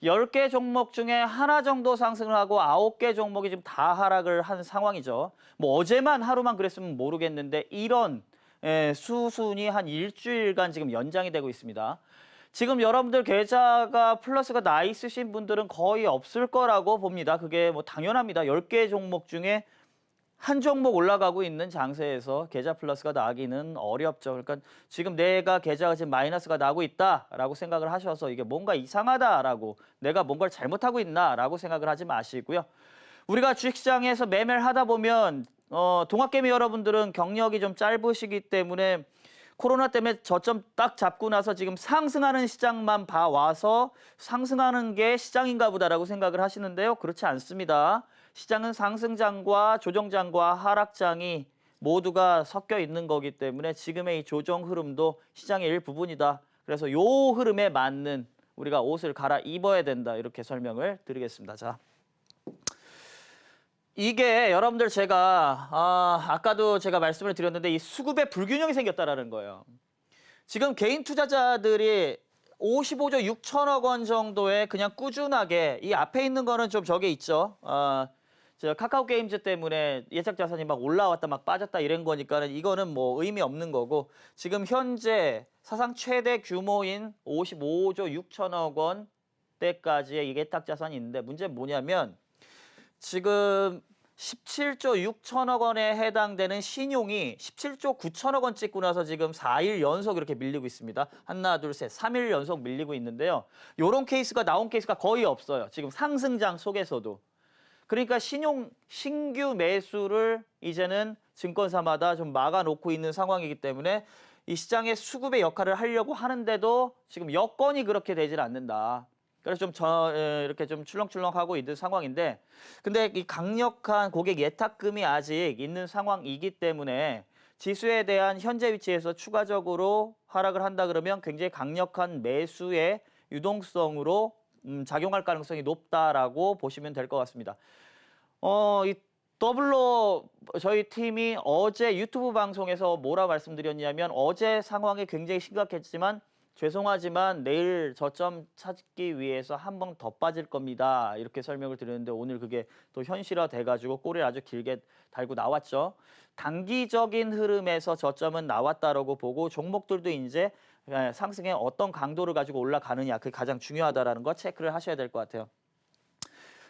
10개 종목 중에 하나 정도 상승을 하고 9개 종목이 지금 다 하락을 한 상황이죠. 뭐 어제만 하루만 그랬으면 모르겠는데 이런 수순이 한 일주일간 지금 연장이 되고 있습니다. 지금 여러분들 계좌가 플러스가 나 있으신 분들은 거의 없을 거라고 봅니다. 그게 뭐 당연합니다. 10개 종목 중에 한 종목 올라가고 있는 장세에서 계좌 플러스가 나기는 어렵죠. 그러니까 지금 내가 계좌가 지금 마이너스가 나고 있다라고 생각을 하셔서 이게 뭔가 이상하다라고, 내가 뭔가를 잘못하고 있나라고 생각을 하지 마시고요. 우리가 주식시장에서 매매를 하다 보면 동학개미 여러분들은 경력이 좀 짧으시기 때문에 코로나 때문에 저점 딱 잡고 나서 지금 상승하는 시장만 봐와서 상승하는 게 시장인가 보다라고 생각을 하시는데요. 그렇지 않습니다. 시장은 상승장과 조정장과 하락장이 모두가 섞여 있는 거기 때문에 지금의 이 조정 흐름도 시장의 일부분이다. 그래서 요 흐름에 맞는 우리가 옷을 갈아입어야 된다. 이렇게 설명을 드리겠습니다. 자, 이게 여러분들 제가 아까도 제가 말씀을 드렸는데 이 수급에 불균형이 생겼다라는 거예요. 지금 개인 투자자들이 55조 6천억 원 정도에 그냥 꾸준하게, 이 앞에 있는 거는 좀 저게 있죠. 저 카카오 게임즈 때문에 예적 자산이 막 올라왔다 막 빠졌다 이런 거니까는 이거는 뭐 의미 없는 거고, 지금 현재 사상 최대 규모인 55조 6천억 원대까지의 이게 예탁 자산이 있는데, 문제는 뭐냐면 지금 17조 6천억 원에 해당되는 신용이 17조 9천억 원 찍고 나서 지금 4일 연속 이렇게 밀리고 있습니다. 하나, 둘, 셋, 3일 연속 밀리고 있는데요. 이런 케이스가 나온 케이스가 거의 없어요. 지금 상승장 속에서도. 그러니까 신규 매수를 이제는 증권사마다 좀 막아놓고 있는 상황이기 때문에 이 시장의 수급의 역할을 하려고 하는데도 지금 여건이 그렇게 되질 않는다. 그래서 이렇게 좀 출렁출렁하고 있는 상황인데, 근데 이 강력한 고객 예탁금이 아직 있는 상황이기 때문에 지수에 대한 현재 위치에서 추가적으로 하락을 한다 그러면 굉장히 강력한 매수의 유동성으로 작용할 가능성이 높다라고 보시면 될 것 같습니다. 이 더블로 저희 팀이 어제 유튜브 방송에서 뭐라 말씀드렸냐면, 어제 상황이 굉장히 심각했지만 죄송하지만 내일 저점 찾기 위해서 한 번 더 빠질 겁니다. 이렇게 설명을 드렸는데 오늘 그게 또 현실화돼가지고 꼬리를 아주 길게 달고 나왔죠. 단기적인 흐름에서 저점은 나왔다라고 보고 종목들도 이제 상승에 어떤 강도를 가지고 올라가느냐, 그게 가장 중요하다라는 거 체크를 하셔야 될 것 같아요.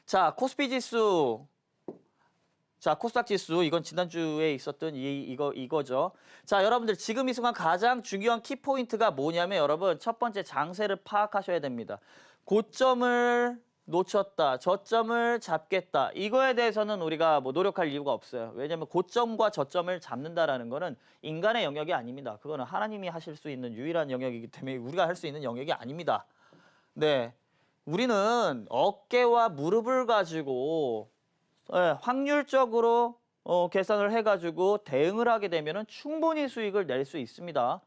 자, 코스피 지수. 자, 코스닥 지수, 이건 지난주에 있었던 이거죠. 자, 여러분들 지금 이 순간 가장 중요한 키포인트가 뭐냐면, 여러분 첫 번째 장세를 파악하셔야 됩니다. 고점을 놓쳤다, 저점을 잡겠다, 이거에 대해서는 우리가 뭐 노력할 이유가 없어요. 왜냐하면 고점과 저점을 잡는다라는 거는 인간의 영역이 아닙니다. 그거는 하나님이 하실 수 있는 유일한 영역이기 때문에 우리가 할 수 있는 영역이 아닙니다. 네, 우리는 어깨와 무릎을 가지고 확률적으로 계산을 해가지고 대응을 하게 되면 충분히 수익을 낼 수 있습니다.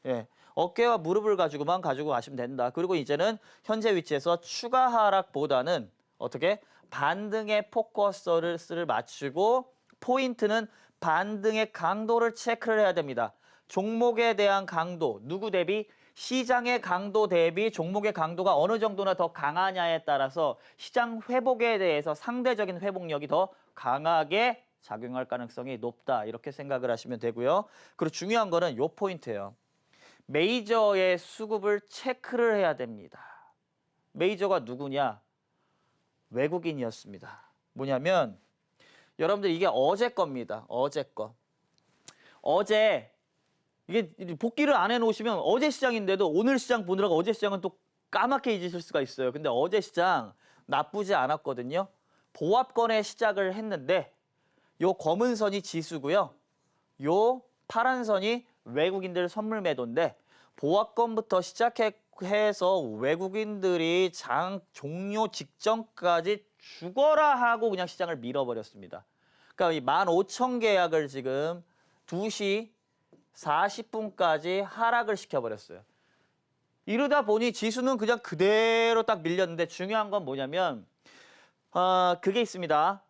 예, 어깨와 무릎을 가지고만 가지고 가시면 된다. 그리고 이제는 현재 위치에서 추가 하락보다는 어떻게 반등의 포커스를 맞추고 포인트는 반등의 강도를 체크를 해야 됩니다. 종목에 대한 강도, 누구 대비? 시장의 강도 대비 종목의 강도가 어느 정도나 더 강하냐에 따라서 시장 회복에 대해서 상대적인 회복력이 더 강하게 작용할 가능성이 높다. 이렇게 생각을 하시면 되고요. 그리고 중요한 거는 요 포인트예요. 메이저의 수급을 체크를 해야 됩니다. 메이저가 누구냐? 외국인이었습니다. 뭐냐면 여러분들 이게 어제 겁니다. 어제 거. 어제 이게 복기를 안 해놓으시면 어제 시장인데도 오늘 시장 보느라고 어제 시장은 또 까맣게 잊으실 수가 있어요. 근데 어제 시장 나쁘지 않았거든요. 보합권에 시작을 했는데 요 검은 선이 지수고요. 요 파란 선이 외국인들 선물 매도인데 보합권부터 시작해서 외국인들이 장 종료 직전까지 죽어라 하고 그냥 시장을 밀어버렸습니다. 그러니까 이 15,000 계약을 지금 2시 40분까지 하락을 시켜버렸어요. 이러다 보니 지수는 그냥 그대로 딱 밀렸는데 중요한 건 뭐냐면 그게 있습니다.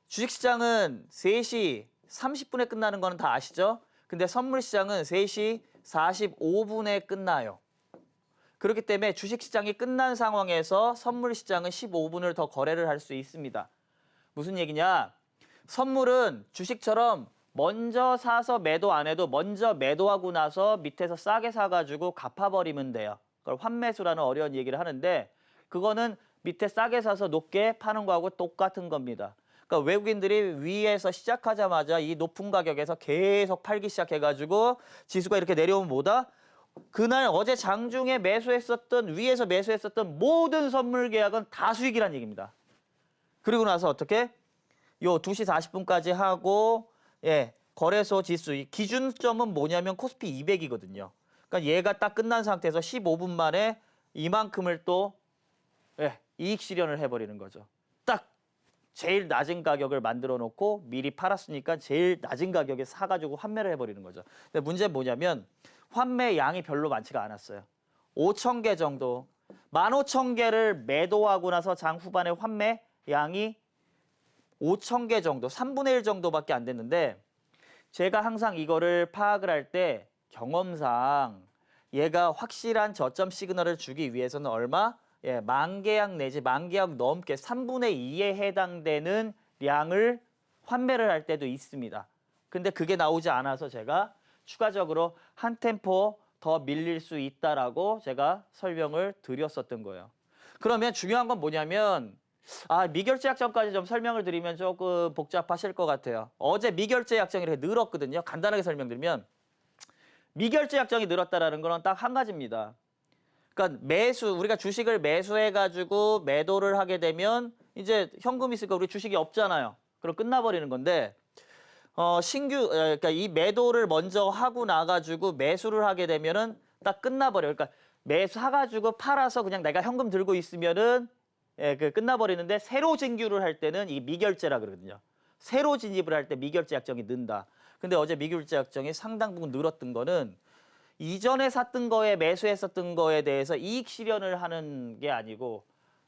주식시장은 3시 30분에 끝나는 거는 다 아시죠? 근데 선물시장은 3시 45분에 끝나요. 그렇기 때문에 주식시장이 끝난 상황에서 선물시장은 15분을 더 거래를 할 수 있습니다. 무슨 얘기냐? 선물은 주식처럼 먼저 사서 매도 안 해도 먼저 매도하고 나서 밑에서 싸게 사가지고 갚아버리면 돼요. 그걸 환매수라는 어려운 얘기를 하는데 그거는 밑에 싸게 사서 높게 파는 거하고 똑같은 겁니다. 그러니까 외국인들이 위에서 시작하자마자 이 높은 가격에서 계속 팔기 시작해가지고 지수가 이렇게 내려오면 뭐다? 그날 어제 장중에 매수했었던 위에서 매수했었던 모든 선물 계약은 다 수익이란 얘기입니다. 그리고 나서 어떻게? 요 2시 40분까지 하고 거래소 지수 기준점은 뭐냐면 코스피 200이거든요. 그러니까 얘가 딱 끝난 상태에서 15분 만에 이만큼을 또 이익 실현을 해버리는 거죠. 딱 제일 낮은 가격을 만들어 놓고 미리 팔았으니까 제일 낮은 가격에 사가지고 환매를 해버리는 거죠. 근데 문제는 뭐냐면 환매 양이 별로 많지가 않았어요. 5,000개 정도. 15,000개를 매도하고 나서 장 후반에 환매 양이 5,000개 정도, 3분의 1 정도밖에 안 됐는데 제가 항상 이거를 파악을 할 때 경험상 얘가 확실한 저점 시그널을 주기 위해서는 얼마? 만계약 내지 만계약 넘게 3분의 2에 해당되는 량을 환매를 할 때도 있습니다. 근데 그게 나오지 않아서 제가 추가적으로 한 템포 더 밀릴 수 있다라고 제가 설명을 드렸었던 거예요. 그러면 중요한 건 뭐냐면 미결제 약정까지 좀 설명을 드리면 조금 복잡하실 것 같아요. 어제 미결제 약정이 이렇게 늘었거든요. 간단하게 설명드리면 미결제 약정이 늘었다라는 건 딱 한 가지입니다. 그러니까 우리가 주식을 매수해가지고 매도를 하게 되면 이제 현금이 있으니까 우리 주식이 없잖아요. 그럼 끝나버리는 건데 그러니까 이 매도를 먼저 하고 나가지고 매수를 하게 되면은 딱 끝나버려요. 그러니까 매수해가지고 팔아서 그냥 내가 현금 들고 있으면은 끝나버리는데 새로 진규를 할 때는 이 미결제라 그러거든요. 새로 진입을 할 때 미결제 약정이 는다. 근데 어제 미결제 약정이 상당 부분 늘었던 거는 이전에 샀던 거에 매수했었던 거에 대해서 이익 실현을 하는 게 아니고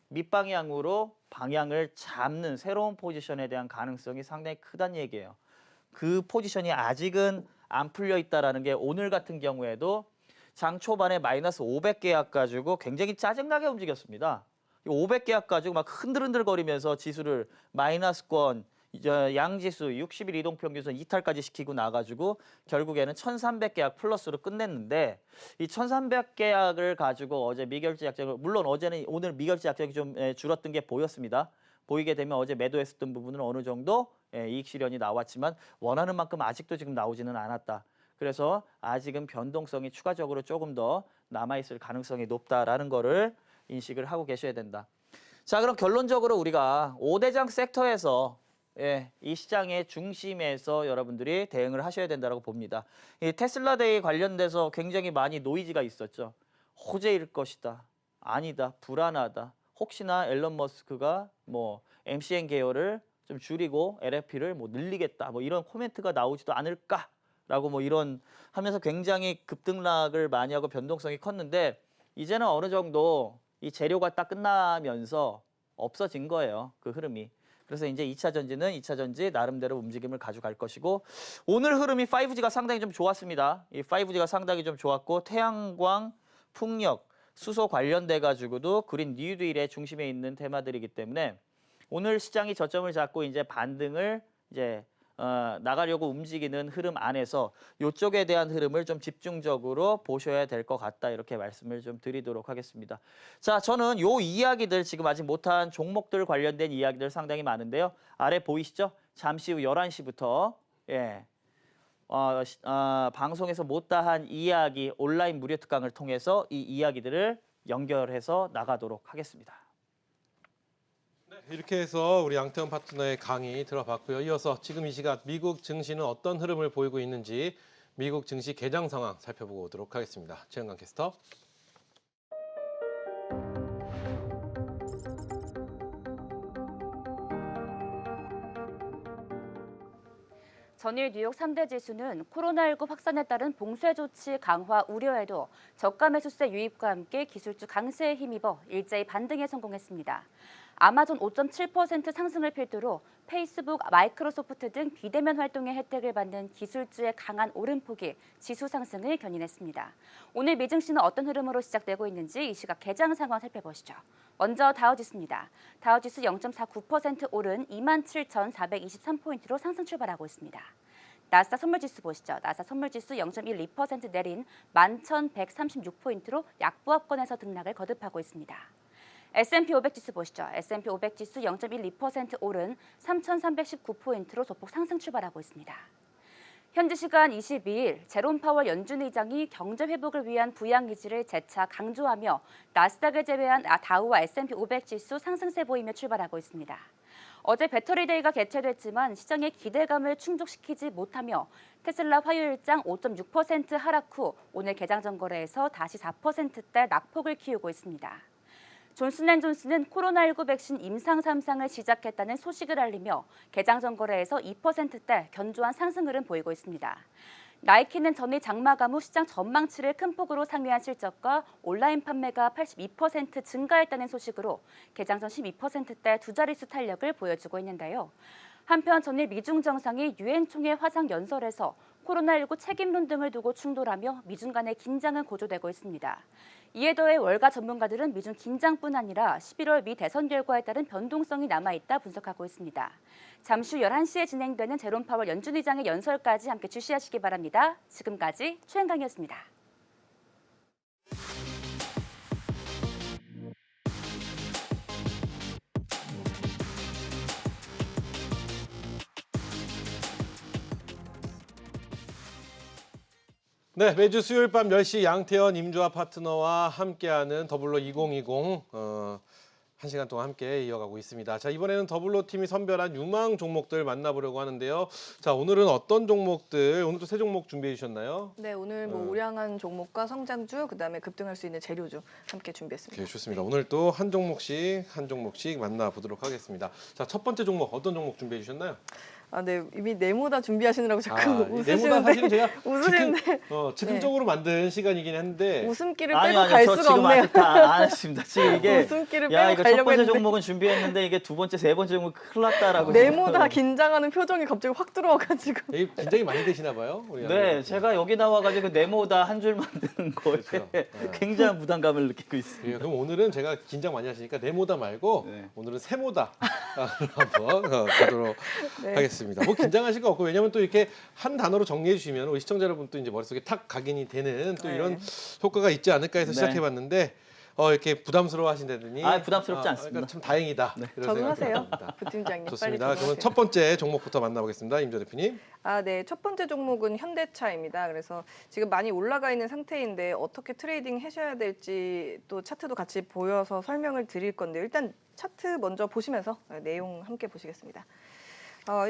밑방향으로 방향을 잡는 새로운 포지션에 대한 가능성이 상당히 크다는 얘기예요. 그 포지션이 아직은 안 풀려 있다라는 게 오늘 같은 경우에도 장 초반에 마이너스 500계약 가지고 굉장히 짜증나게 움직였습니다. 500계약 가지고 막 흔들흔들거리면서 지수를 마이너스권 양지수 60일 이동평균선 이탈까지 시키고 나가지고 결국에는 1300계약 플러스로 끝냈는데 이 1300계약을 가지고 어제 미결제 약정을 물론 오늘 미결제 약정이 좀 줄었던 게 보였습니다. 보이게 되면 어제 매도했었던 부분은 어느 정도 이익 실현이 나왔지만 원하는 만큼 아직도 지금 나오지는 않았다. 그래서 아직은 변동성이 추가적으로 조금 더 남아있을 가능성이 높다라는 거를 인식을 하고 계셔야 된다. 자, 그럼 결론적으로 우리가 5대장 섹터에서 이 시장의 중심에서 여러분들이 대응을 하셔야 된다고 봅니다. 이 테슬라데이 관련돼서 굉장히 많이 노이즈가 있었죠. 호재일 것이다. 아니다. 불안하다. 혹시나 앨런 머스크가 뭐 MCN 계열을 좀 줄이고 LFP를 뭐 늘리겠다. 뭐 이런 코멘트가 나오지도 않을까라고 뭐 이런 하면서 굉장히 급등락을 많이 하고 변동성이 컸는데 이제는 어느 정도 이 재료가 딱 끝나면서 없어진 거예요. 그 흐름이. 그래서 이제 2차 전지는 2차 전지 나름대로 움직임을 가져갈 것이고 오늘 흐름이 5G가 상당히 좀 좋았습니다. 이 5G가 상당히 좀 좋았고 태양광, 풍력, 수소 관련돼 가지고도 그린 뉴딜의 중심에 있는 테마들이기 때문에 오늘 시장이 저점을 잡고 이제 반등을 이제 나가려고 움직이는 흐름 안에서 이쪽에 대한 흐름을 좀 집중적으로 보셔야 될 것 같다 이렇게 말씀을 좀 드리도록 하겠습니다. 자, 저는 요 이야기들 지금 아직 못한 종목들 관련된 이야기들 상당히 많은데요. 아래 보이시죠? 잠시 후 11시부터 방송에서 못다한 이야기 온라인 무료 특강을 통해서 이 이야기들을 연결해서 나가도록 하겠습니다. 이렇게 해서 우리 양태원 파트너의 강의 들어봤고요. 이어서 지금 이 시각 미국 증시는 어떤 흐름을 보이고 있는지 미국 증시 개장 상황 살펴보고 오도록 하겠습니다. 최영관 캐스터. 전일 뉴욕 3대 지수는 코로나19 확산에 따른 봉쇄 조치 강화 우려에도 저가 매수세 유입과 함께 기술주 강세에 힘입어 일제히 반등에 성공했습니다. 아마존 5.7% 상승을 필두로 페이스북, 마이크로소프트 등 비대면 활동의 혜택을 받는 기술주의 강한 오름폭이 지수 상승을 견인했습니다. 오늘 미증시는 어떤 흐름으로 시작되고 있는지 이 시각 개장 상황 살펴보시죠. 먼저 다우지수입니다. 다우지수 0.49% 오른 27,423포인트로 상승 출발하고 있습니다. 나스닥 선물지수 보시죠. 나스닥 선물지수 0.12% 내린 11,136포인트로 약보합권에서 등락을 거듭하고 있습니다. S&P 500지수 보시죠. S&P 500지수 0.12% 오른 3,319포인트로 소폭 상승 출발하고 있습니다. 현지 시간 22일 제롬 파월 연준 의장이 경제 회복을 위한 부양 의지를 재차 강조하며 나스닥을 제외한 다우와 S&P 500지수 상승세 보이며 출발하고 있습니다. 어제 배터리데이가 개최됐지만 시장의 기대감을 충족시키지 못하며 테슬라 화요일장 5.6% 하락 후 오늘 개장전 거래에서 다시 4%대 낙폭을 키우고 있습니다. 존슨앤존슨은 코로나19 백신 임상 3상을 시작했다는 소식을 알리며 개장전 거래에서 2%대 견조한 상승 흐름 보이고 있습니다. 나이키는 전일 장마감 후 시장 전망치를 큰 폭으로 상회한 실적과 온라인 판매가 82% 증가했다는 소식으로 개장전 12%대 두 자릿수 탄력을 보여주고 있는데요. 한편 전일 미중 정상이 유엔 총회 화상 연설에서 코로나19 책임론 등을 두고 충돌하며 미중 간의 긴장은 고조되고 있습니다. 이에 더해 월가 전문가들은 미중 긴장뿐 아니라 11월 미 대선 결과에 따른 변동성이 남아있다 분석하고 있습니다. 잠시 후 11시에 진행되는 제롬 파월 연준 의장의 연설까지 함께 주시하시기 바랍니다. 지금까지 최은강이었습니다. 네, 매주 수요일 밤 10시 양태원 임주아 파트너와 함께하는 더블로 2020 1시간 동안 함께 이어가고 있습니다. 자, 이번에는 더블로 팀이 선별한 유망 종목들 만나보려고 하는데요. 자, 오늘은 어떤 종목들, 오늘도 세 종목 준비해 주셨나요? 네, 오늘 뭐 우량한 종목과 성장주, 그다음에 급등할 수 있는 재료주 함께 준비했습니다. 네, 좋습니다. 오늘 또 한 종목씩 만나보도록 하겠습니다. 자, 첫 번째 종목 어떤 종목 준비해 주셨나요? 아, 네, 이미 네모다 준비하시느라고 자꾸 네모다 웃으시는데 사실은 제가 웃으시는데 즉흥적으로 만든 시간이긴 했는데 웃음기를 빼고 갈 저 수가 지금 없네요. 아직 다 안 했습니다. 지금 이게 웃음기를 야 빼고 이거 첫 가려고 번째 했는데 종목은 준비했는데 이게 두 번째, 세 번째 종목 큰일 났다라고. 네모다 긴장하는 표정이 갑자기 확 들어와가지고. 굉장히 많이 되시나 봐요. 우리 네, 제가 여기 나와가지고 네모다 한 줄 만드는 거에 그렇죠. 굉장한 부담감을 느끼고 있습니다. 예, 그럼 오늘은 제가 긴장 많이 하시니까 네모다 말고 오늘은 세모다 한번 보도록 하겠습니다. 뭐 긴장하실 거 없고 왜냐면 또 이렇게 한 단어로 정리해 주시면 우리 시청자 여러분 또 이제 머릿속에 탁 각인이 되는 또 이런 효과가 있지 않을까 해서 시작해봤는데 이렇게 부담스러워 하신다더니 부담스럽지 않습니다. 그러니까 참 다행이다. 적응하세요, 부팀장님. 좋습니다. 빨리 그러면 첫 번째 종목부터 만나보겠습니다. 임조 대표님. 네. 첫 번째 종목은 현대차입니다. 그래서 지금 많이 올라가 있는 상태인데 어떻게 트레이딩 하셔야 될지 또 차트도 같이 보여서 설명을 드릴 건데 일단 차트 먼저 보시면서 내용 함께 보시겠습니다.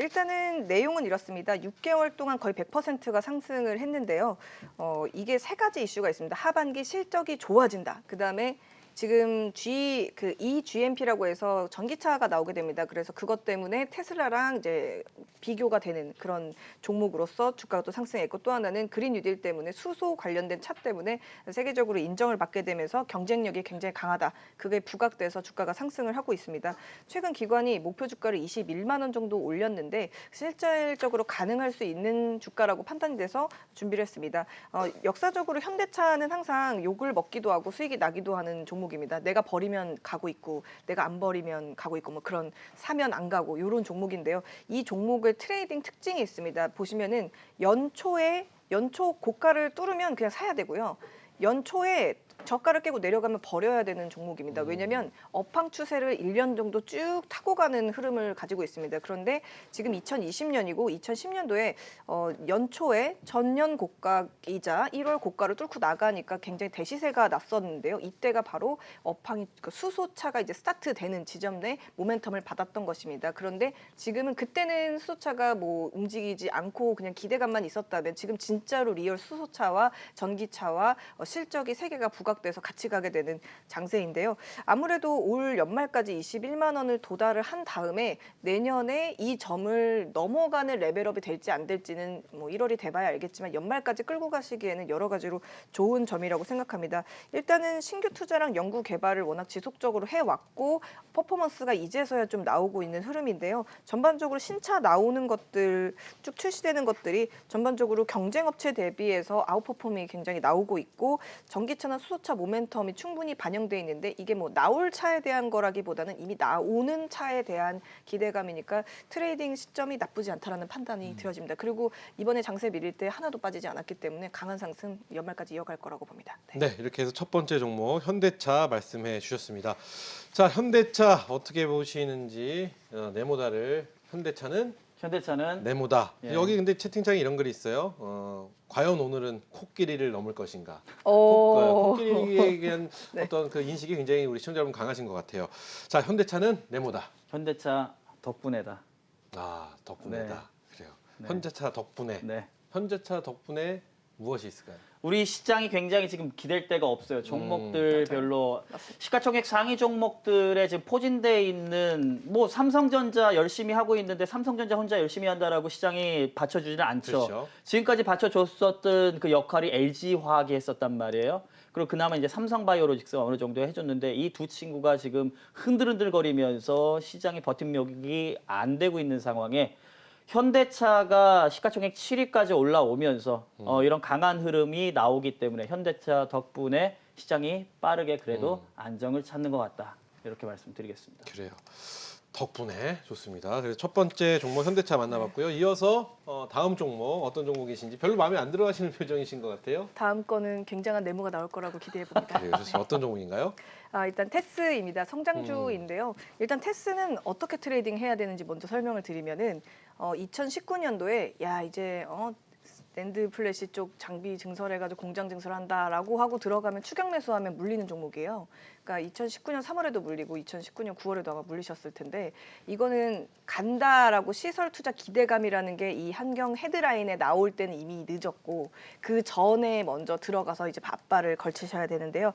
일단은 내용은 이렇습니다. 6개월 동안 거의 100%가 상승을 했는데요. 이게 세 가지 이슈가 있습니다. 하반기 실적이 좋아진다. 그다음에 지금 eGMP라고 해서 전기차가 나오게 됩니다. 그래서 그것 때문에 테슬라랑 이제 비교가 되는 그런 종목으로서 주가가 또 상승했고 또 하나는 그린 뉴딜 때문에 수소 관련된 차 때문에 세계적으로 인정을 받게 되면서 경쟁력이 굉장히 강하다. 그게 부각돼서 주가가 상승을 하고 있습니다. 최근 기관이 목표 주가를 21만 원 정도 올렸는데 실질적으로 가능할 수 있는 주가라고 판단이 돼서 준비를 했습니다. 역사적으로 현대차는 항상 욕을 먹기도 하고 수익이 나기도 하는 종목입니다. 내가 버리면 가고 있고 내가 안 버리면 가고 있고 뭐 그런 사면 안 가고 이런 종목인데요. 이 종목의 트레이딩 특징이 있습니다. 보시면은 연초 고가를 뚫으면 그냥 사야 되고요. 연초에 저가를 깨고 내려가면 버려야 되는 종목입니다. 왜냐하면 업황 추세를 1년 정도 쭉 타고 가는 흐름을 가지고 있습니다. 그런데 지금 2020년이고 2010년도에 연초에 전년 고가이자 1월 고가를 뚫고 나가니까 굉장히 대시세가 났었는데요. 이때가 바로 업황이 수소차가 이제 스타트되는 지점 내 모멘텀을 받았던 것입니다. 그런데 지금은 그때는 수소차가 뭐 움직이지 않고 그냥 기대감만 있었다면 지금 진짜로 리얼 수소차와 전기차와 실적이 세 개가 부각돼서 같이 가게 되는 장세인데요. 아무래도 올 연말까지 21만 원을 도달을 한 다음에 내년에 이 점을 넘어가는 레벨업이 될지 안 될지는 뭐 1월이 돼봐야 알겠지만 연말까지 끌고 가시기에는 여러 가지로 좋은 점이라고 생각합니다. 일단은 신규 투자랑 연구 개발을 워낙 지속적으로 해왔고 퍼포먼스가 이제서야 좀 나오고 있는 흐름인데요. 전반적으로 신차 나오는 것들 쭉 출시되는 것들이 전반적으로 경쟁업체 대비해서 아웃퍼폼이 굉장히 나오고 있고 전기차나 수소차 모멘텀이 충분히 반영돼 있는데 이게 뭐 나올 차에 대한 거라기보다는 이미 나오는 차에 대한 기대감이니까 트레이딩 시점이 나쁘지 않다라는 판단이 들어집니다. 그리고 이번에 장세 밀릴 때 하나도 빠지지 않았기 때문에 강한 상승 연말까지 이어갈 거라고 봅니다. 네, 이렇게 해서 첫 번째 종목 현대차 말씀해 주셨습니다. 자, 현대차 어떻게 보시는지 네모다를 현대차는 네모다. 여기 근데 채팅창에 이런 글이 있어요. 과연 오늘은 코끼리를 넘을 것인가? 코끼리에 대한 어떤 그 인식이 굉장히 우리 시청자 여러분 강하신 것 같아요. 자, 현대차는 네모다. 현대차 덕분에다. 덕분에다. 그래요. 현대차 덕분에. 현대차 덕분에 무엇이 있을까요? 우리 시장이 굉장히 지금 기댈 데가 없어요. 종목들별로 시가총액 상위 종목들에 지금 포진돼 있는 뭐 삼성전자 열심히 하고 있는데 삼성전자 혼자 열심히 한다라고 시장이 받쳐주지는 않죠. 그렇죠. 지금까지 받쳐줬었던 그 역할이 LG화학이 했었단 말이에요. 그리고 그나마 이제 삼성바이오로직스가 어느 정도 해줬는데 이 두 친구가 지금 흔들흔들거리면서 시장의 버팀목이 안 되고 있는 상황에 현대차가 시가총액 7위까지 올라오면서 이런 강한 흐름이 나오기 때문에 현대차 덕분에 시장이 빠르게 그래도 안정을 찾는 것 같다. 이렇게 말씀드리겠습니다. 그래요. 덕분에 좋습니다. 그래서 첫 번째 종목 현대차 만나봤고요. 이어서 다음 종목 어떤 종목이신지 별로 마음에 안 들어가시는 표정이신 것 같아요. 다음 거는 굉장한 네모가 나올 거라고 기대해 봅니다. 그래요. 좋습니다. 어떤 종목인가요? 일단 테스입니다. 성장주인데요. 일단 테스는 어떻게 트레이딩 해야 되는지 먼저 설명을 드리면은 2019년도에 이제 랜드 플래시 쪽 장비 증설해가지고 공장 증설한다라고 하고 들어가면 추격 매수하면 물리는 종목이에요. 그러니까 2019년 3월에도 물리고 2019년 9월에도 아마 물리셨을 텐데 이거는 간다라고 시설 투자 기대감이라는 게 이 한경 헤드라인에 나올 때는 이미 늦었고 그 전에 먼저 들어가서 이제 바빠를 걸치셔야 되는데요.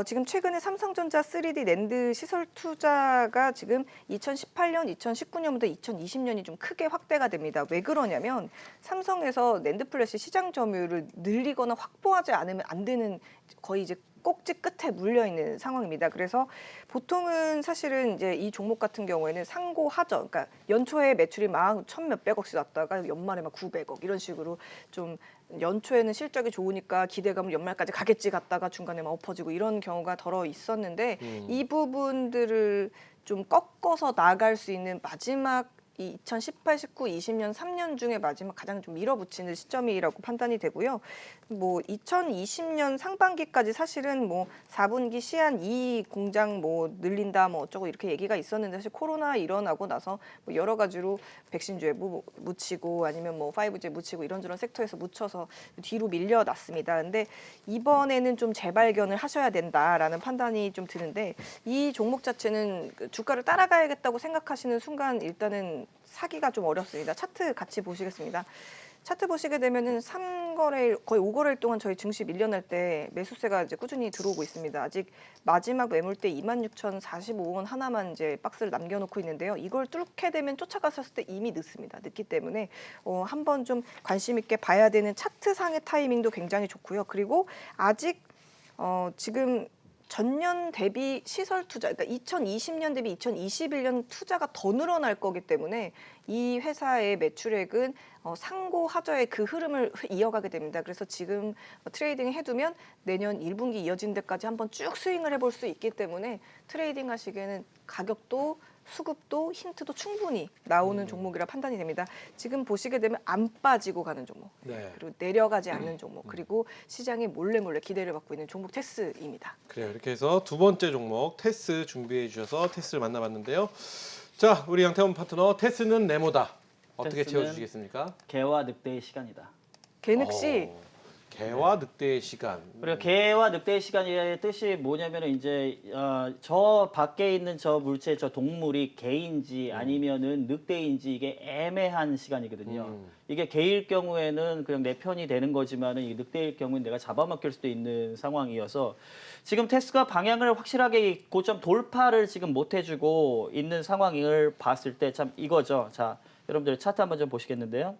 지금 최근에 삼성전자 3D 랜드 시설 투자가 지금 2018년, 2019년부터 2020년이 좀 크게 확대가 됩니다. 왜 그러냐면 삼성에서 랜드 플래시 시장 점유율을 늘리거나 확보하지 않으면 안 되는 거의 이제 꼭지 끝에 물려 있는 상황입니다. 그래서 보통은 사실은 이제 이 종목 같은 경우에는 상고 하저, 그러니까 연초에 매출이 막 1,000몇백억씩 났다가 연말에 막 900억 이런 식으로 좀 연초에는 실적이 좋으니까 기대감을 연말까지 가겠지 갔다가 중간에 막 엎어지고 이런 경우가 덜어 있었는데 이 부분들을 좀 꺾어서 나갈 수 있는 마지막 이 2018, 19, 20년 3년 중에 마지막 가장 좀 밀어붙이는 시점이라고 판단이 되고요. 뭐 2020년 상반기까지 사실은 뭐 4분기 시한 2 공장 뭐 늘린다 뭐 어쩌고 이렇게 얘기가 있었는데 사실 코로나 일어나고 나서 뭐 여러 가지로 백신주에 묻히고 아니면 뭐 5G 묻히고 이런저런 섹터에서 묻혀서 뒤로 밀려났습니다. 근데 이번에는 좀 재발견을 하셔야 된다라는 판단이 좀 드는데 이 종목 자체는 주가를 따라가야겠다고 생각하시는 순간 일단은 사기가 좀 어렵습니다. 차트 같이 보시겠습니다. 차트 보시게 되면은 3거래일 거의 5거래일 동안 저희 증시 밀려날 때 매수세가 이제 꾸준히 들어오고 있습니다. 아직 마지막 매물대 26,045원 하나만 이제 박스를 남겨놓고 있는데요. 이걸 뚫게 되면 쫓아갔었을 때 이미 늦습니다. 늦기 때문에 한번 좀 관심 있게 봐야 되는 차트상의 타이밍도 굉장히 좋고요. 그리고 아직 지금 전년 대비 시설 투자, 그러니까 2020년 대비 2021년 투자가 더 늘어날 거기 때문에 이 회사의 매출액은 상고 하저의 그 흐름을 이어가게 됩니다. 그래서 지금 트레이딩 해두면 내년 1분기 이어진 데까지 한번 쭉 스윙을 해볼 수 있기 때문에 트레이딩 하시기에는 가격도 수급도 힌트도 충분히 나오는 종목이라 판단이 됩니다. 지금 보시게 되면 안 빠지고 가는 종목, 네. 그리고 내려가지 않는 종목, 그리고 시장이 몰래 기대를 받고 있는 종목 테스입니다. 그래요. 이렇게 해서 두 번째 종목 테스 준비해 주셔서 테스를 만나봤는데요. 자, 우리 양태원 파트너 테스는 네모다. 어떻게 테스는 채워주시겠습니까? 개와 늑대의 시간이다. 개늑시. 개와 늑대의 시간. 그리고 개와 늑대의 시간의 뜻이 뭐냐면은 이제 저 밖에 있는 저 물체, 저 동물이 개인지 아니면은 늑대인지 이게 애매한 시간이거든요. 이게 개일 경우에는 그냥 내 편이 되는 거지만은 이 늑대일 경우는 내가 잡아먹힐 수도 있는 상황이어서 지금 테스가 방향을 확실하게 고점 돌파를 지금 못 해주고 있는 상황을 봤을 때 참 이거죠. 자, 여러분들 차트 한번 좀 보시겠는데요.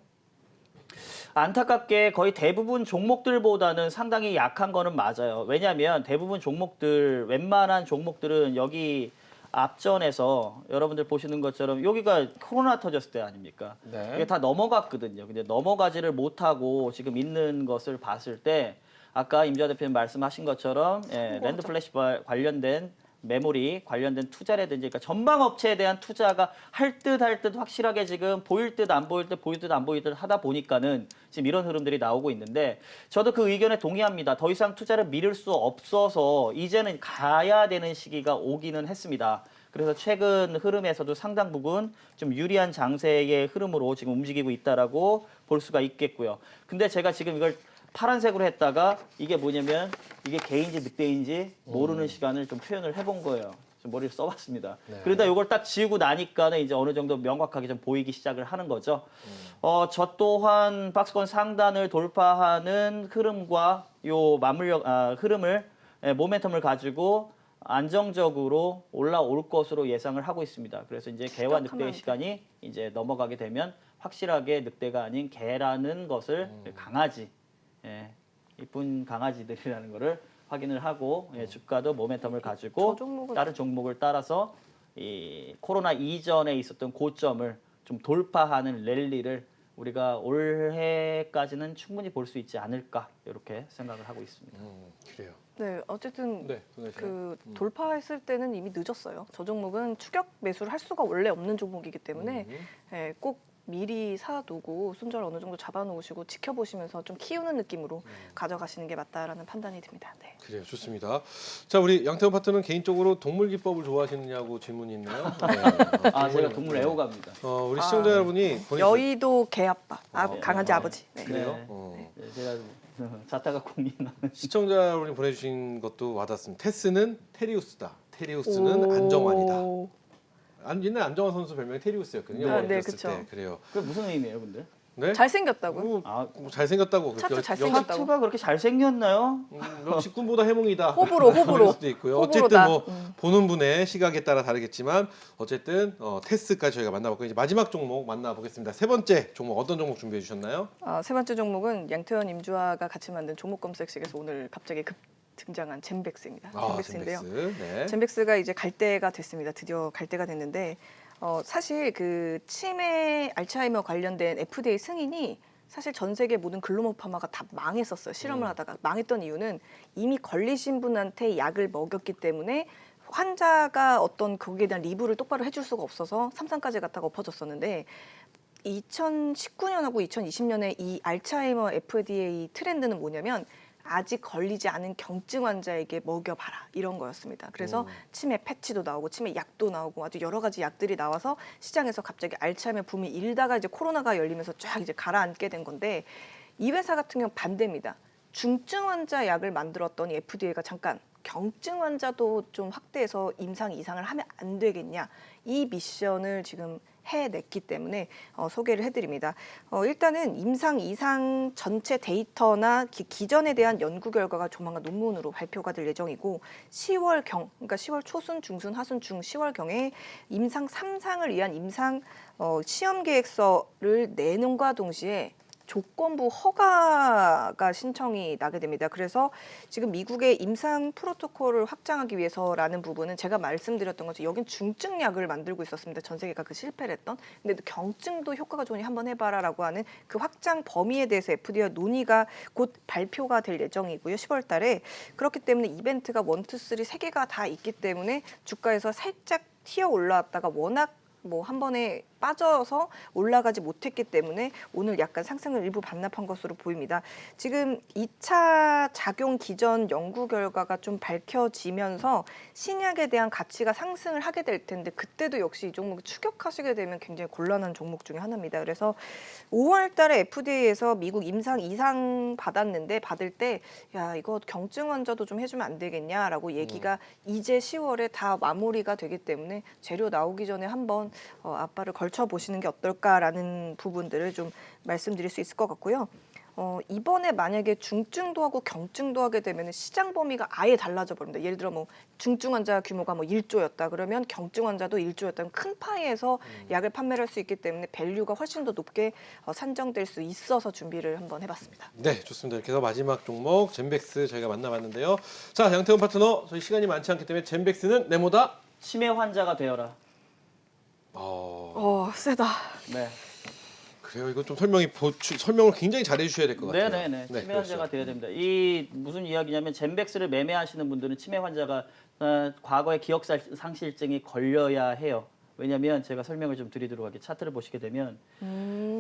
안타깝게 거의 대부분 종목들보다는 상당히 약한 거는 맞아요. 왜냐하면 대부분 종목들, 웬만한 종목들은 여기 앞전에서 여러분들 보시는 것처럼 여기가 코로나 터졌을 때 아닙니까? 네. 이게 다 넘어갔거든요. 근데 넘어가지를 못하고 지금 있는 것을 봤을 때 아까 임지아 대표님 말씀하신 것처럼 랜드 플래시 관련된 메모리 관련된 투자라든지 그러니까 전방 업체에 대한 투자가 할 듯 확실하게 지금 보일 듯 안 보일 듯 보일 듯 안 보일 듯 하다 보니까는 지금 이런 흐름들이 나오고 있는데 저도 그 의견에 동의합니다. 더 이상 투자를 미룰 수 없어서 이제는 가야 되는 시기가 오기는 했습니다. 그래서 최근 흐름에서도 상당 부분 좀 유리한 장세의 흐름으로 지금 움직이고 있다라고 볼 수가 있겠고요. 근데 제가 지금 이걸 파란색으로 했다가 이게 뭐냐면 이게 개인지 늑대인지 모르는 시간을 좀 표현을 해본 거예요. 좀 머리를 써봤습니다. 네. 그러다 이걸 딱 지우고 나니까는 이제 어느 정도 명확하게 좀 보이기 시작을 하는 거죠. 저 또한 박스권 상단을 돌파하는 흐름과 요 흐름을 모멘텀을 가지고 안정적으로 올라올 것으로 예상을 하고 있습니다. 그래서 이제 개와 늑대의 시간이 이제 넘어가게 되면 확실하게 늑대가 아닌 개라는 것을 강아지, 이쁜 강아지들이라는 거를 확인을 하고 주가도 모멘텀을 가지고 다른 종목을 따라서 이 코로나 이전에 있었던 고점을 좀 돌파하는 랠리를 우리가 올해까지는 충분히 볼 수 있지 않을까 이렇게 생각을 하고 있습니다. 그래요. 네, 어쨌든 네, 그 돌파했을 때는 이미 늦었어요. 저 종목은 추격 매수를 할 수가 원래 없는 종목이기 때문에 꼭 미리 사두고 손절 어느 정도 잡아놓으시고 지켜보시면서 좀 키우는 느낌으로 가져가시는 게 맞다라는 판단이 듭니다. 네. 그래요, 좋습니다. 자, 우리 양태원 파트너는 개인적으로 동물 기법을 좋아하시느냐고 질문이 있네요. 네. 제가 동물 애호가입니다. 우리 시청자 여러분이 여의도 개 아빠, 네. 강아지 아버지. 네. 그래요? 네, 제가 자타가 공인하는 시청자 여러분이 보내주신 것도 와닿습니다. 테스는 테리우스다. 테리우스는 안정환이다. 옛날 안정환 선수 별명이 테리우스였거든요. 네, 어렸을 그쵸. 때. 그래요. 그게 무슨 의미예요, 근데? 네? 잘생겼다고요? 뭐 잘생겼다고. 차트 잘생겼다고. 차트가 그렇게 잘생겼나요? 직군보다 해몽이다. 호불호. 그럴 수도 있고요. 호불호다. 어쨌든 뭐 보는 분의 시각에 따라 다르겠지만 어쨌든 테스까지 저희가 만나봤고 이제 마지막 종목 만나보겠습니다. 세 번째 종목 어떤 종목 준비해 주셨나요? 세 번째 종목은 양태현 임주아가 같이 만든 종목 검색식에서 오늘 갑자기 급 등장한 젠백스입니다. 젠백스인데요. 젠백스. 네. 젠백스가 이제 갈 때가 됐습니다. 드디어 갈 때가 됐는데 사실 그 치매 알츠하이머 관련된 FDA 승인이 사실 전 세계 모든 글로벌 파마가 다 망했었어요. 실험을 하다가 망했던 이유는 이미 걸리신 분한테 약을 먹였기 때문에 환자가 어떤 거기에 대한 리뷰를 똑바로 해줄 수가 없어서 삼상까지 갔다가 엎어졌었는데 2019년하고 2020년에 이 알츠하이머 FDA 트렌드는 뭐냐면 아직 걸리지 않은 경증 환자에게 먹여봐라 이런 거였습니다. 그래서 치매 패치도 나오고 치매 약도 나오고 아주 여러 가지 약들이 나와서 시장에서 갑자기 알츠하이머 붐이 일다가 이제 코로나가 열리면서 쫙 이제 가라앉게 된 건데 이 회사 같은 경우 반대입니다. 중증 환자 약을 만들었더니 FDA가 잠깐 경증 환자도 좀 확대해서 임상 이상을 하면 안 되겠냐 이 미션을 지금 해냈기 때문에 소개를 해드립니다. 일단은 임상 이상 전체 데이터나 기전에 대한 연구 결과가 조만간 논문으로 발표가 될 예정이고 10월경, 그러니까 10월 초순, 중순, 하순, 중 10월경에 임상 3상을 위한 임상 시험 계획서를 내는과 동시에 조건부 허가가 신청이 나게 됩니다. 그래서 지금 미국의 임상 프로토콜을 확장하기 위해서라는 부분은 제가 말씀드렸던 것처럼 여긴 중증약을 만들고 있었습니다. 전 세계가 그 실패를 했던. 근데 경증도 효과가 좋으니 한번 해봐라라고 하는 그 확장 범위에 대해서 FDA 논의가 곧 발표가 될 예정이고요. 10월 달에. 그렇기 때문에 이벤트가 1, 2, 3 세 개가 다 있기 때문에 주가에서 살짝 튀어 올라왔다가 워낙 한 번에 빠져서 올라가지 못했기 때문에 오늘 약간 상승을 일부 반납한 것으로 보입니다. 지금 2차 작용 기전 연구 결과가 좀 밝혀지면서 신약에 대한 가치가 상승을 하게 될 텐데 그때도 역시 이 종목 추격하시게 되면 굉장히 곤란한 종목 중에 하나입니다. 그래서 5월 달에 FDA에서 미국 임상 이상 받았는데 받을 때 야 이거 경증 환자도 좀 해주면 안 되겠냐라고 얘기가 이제 10월에 다 마무리가 되기 때문에 재료 나오기 전에 한번 앞발을 걸쳐 보시는 게 어떨까라는 부분들을 좀 말씀드릴 수 있을 것 같고요. 이번에 만약에 중증도 하고 경증도 하게 되면 시장 범위가 아예 달라져 버립니다. 예를 들어 중증 환자 규모가 1조였다 그러면 경증 환자도 1조였다면 큰 파이에서 약을 판매를 할 수 있기 때문에 밸류가 훨씬 더 높게 산정될 수 있어서 준비를 한번 해봤습니다. 네, 좋습니다. 이렇게 해서 마지막 종목 젠백스 저희가 만나봤는데요. 자, 양태원 파트너 저희 시간이 많지 않기 때문에 젠백스는 네모다 치매 환자가 되어라. 세다. 네. 그래요. 이거 좀 설명을 굉장히 잘해 주셔야 될 것 같아요. 네네네. 치매 그렇죠. 환자가 되어야 됩니다. 이 무슨 이야기냐면 젠백스를 매매하시는 분들은 치매 환자가 과거의 기억 상실증이 걸려야 해요. 왜냐하면 제가 설명을 좀 드리도록 할게요. 차트를 보시게 되면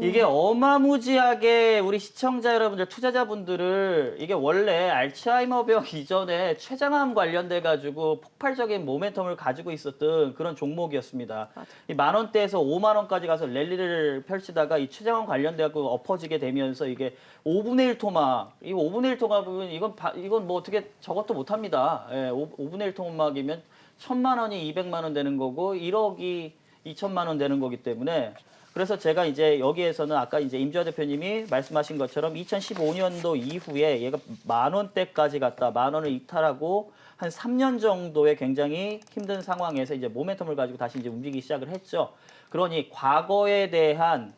이게 어마무지하게 우리 시청자 여러분들, 투자자분들을 이게 원래 알츠하이머병 이전에 췌장암 관련돼 가지고 폭발적인 모멘텀을 가지고 있었던 그런 종목이었습니다. 이 10,000원대에서 50,000원까지 가서 랠리를 펼치다가 이 췌장암 관련돼 갖고 엎어지게 되면서 이게 5분의 1 토막, 이 5분의 1 토막은 이건 뭐 어떻게 저것도 못 합니다. 예, 5분의 1 토막이면 1,000만 원이 200만 원 되는 거고 1억이 2천만 원 되는 거기 때문에 그래서 제가 이제 여기에서는 아까 이제 임주아 대표님이 말씀하신 것처럼 2015년도 이후에 얘가 10,000원대까지 갔다 10,000원을 이탈하고 한 3년 정도의 굉장히 힘든 상황에서 이제 모멘텀을 가지고 다시 이제 움직이기 시작을 했죠. 그러니 과거에 대한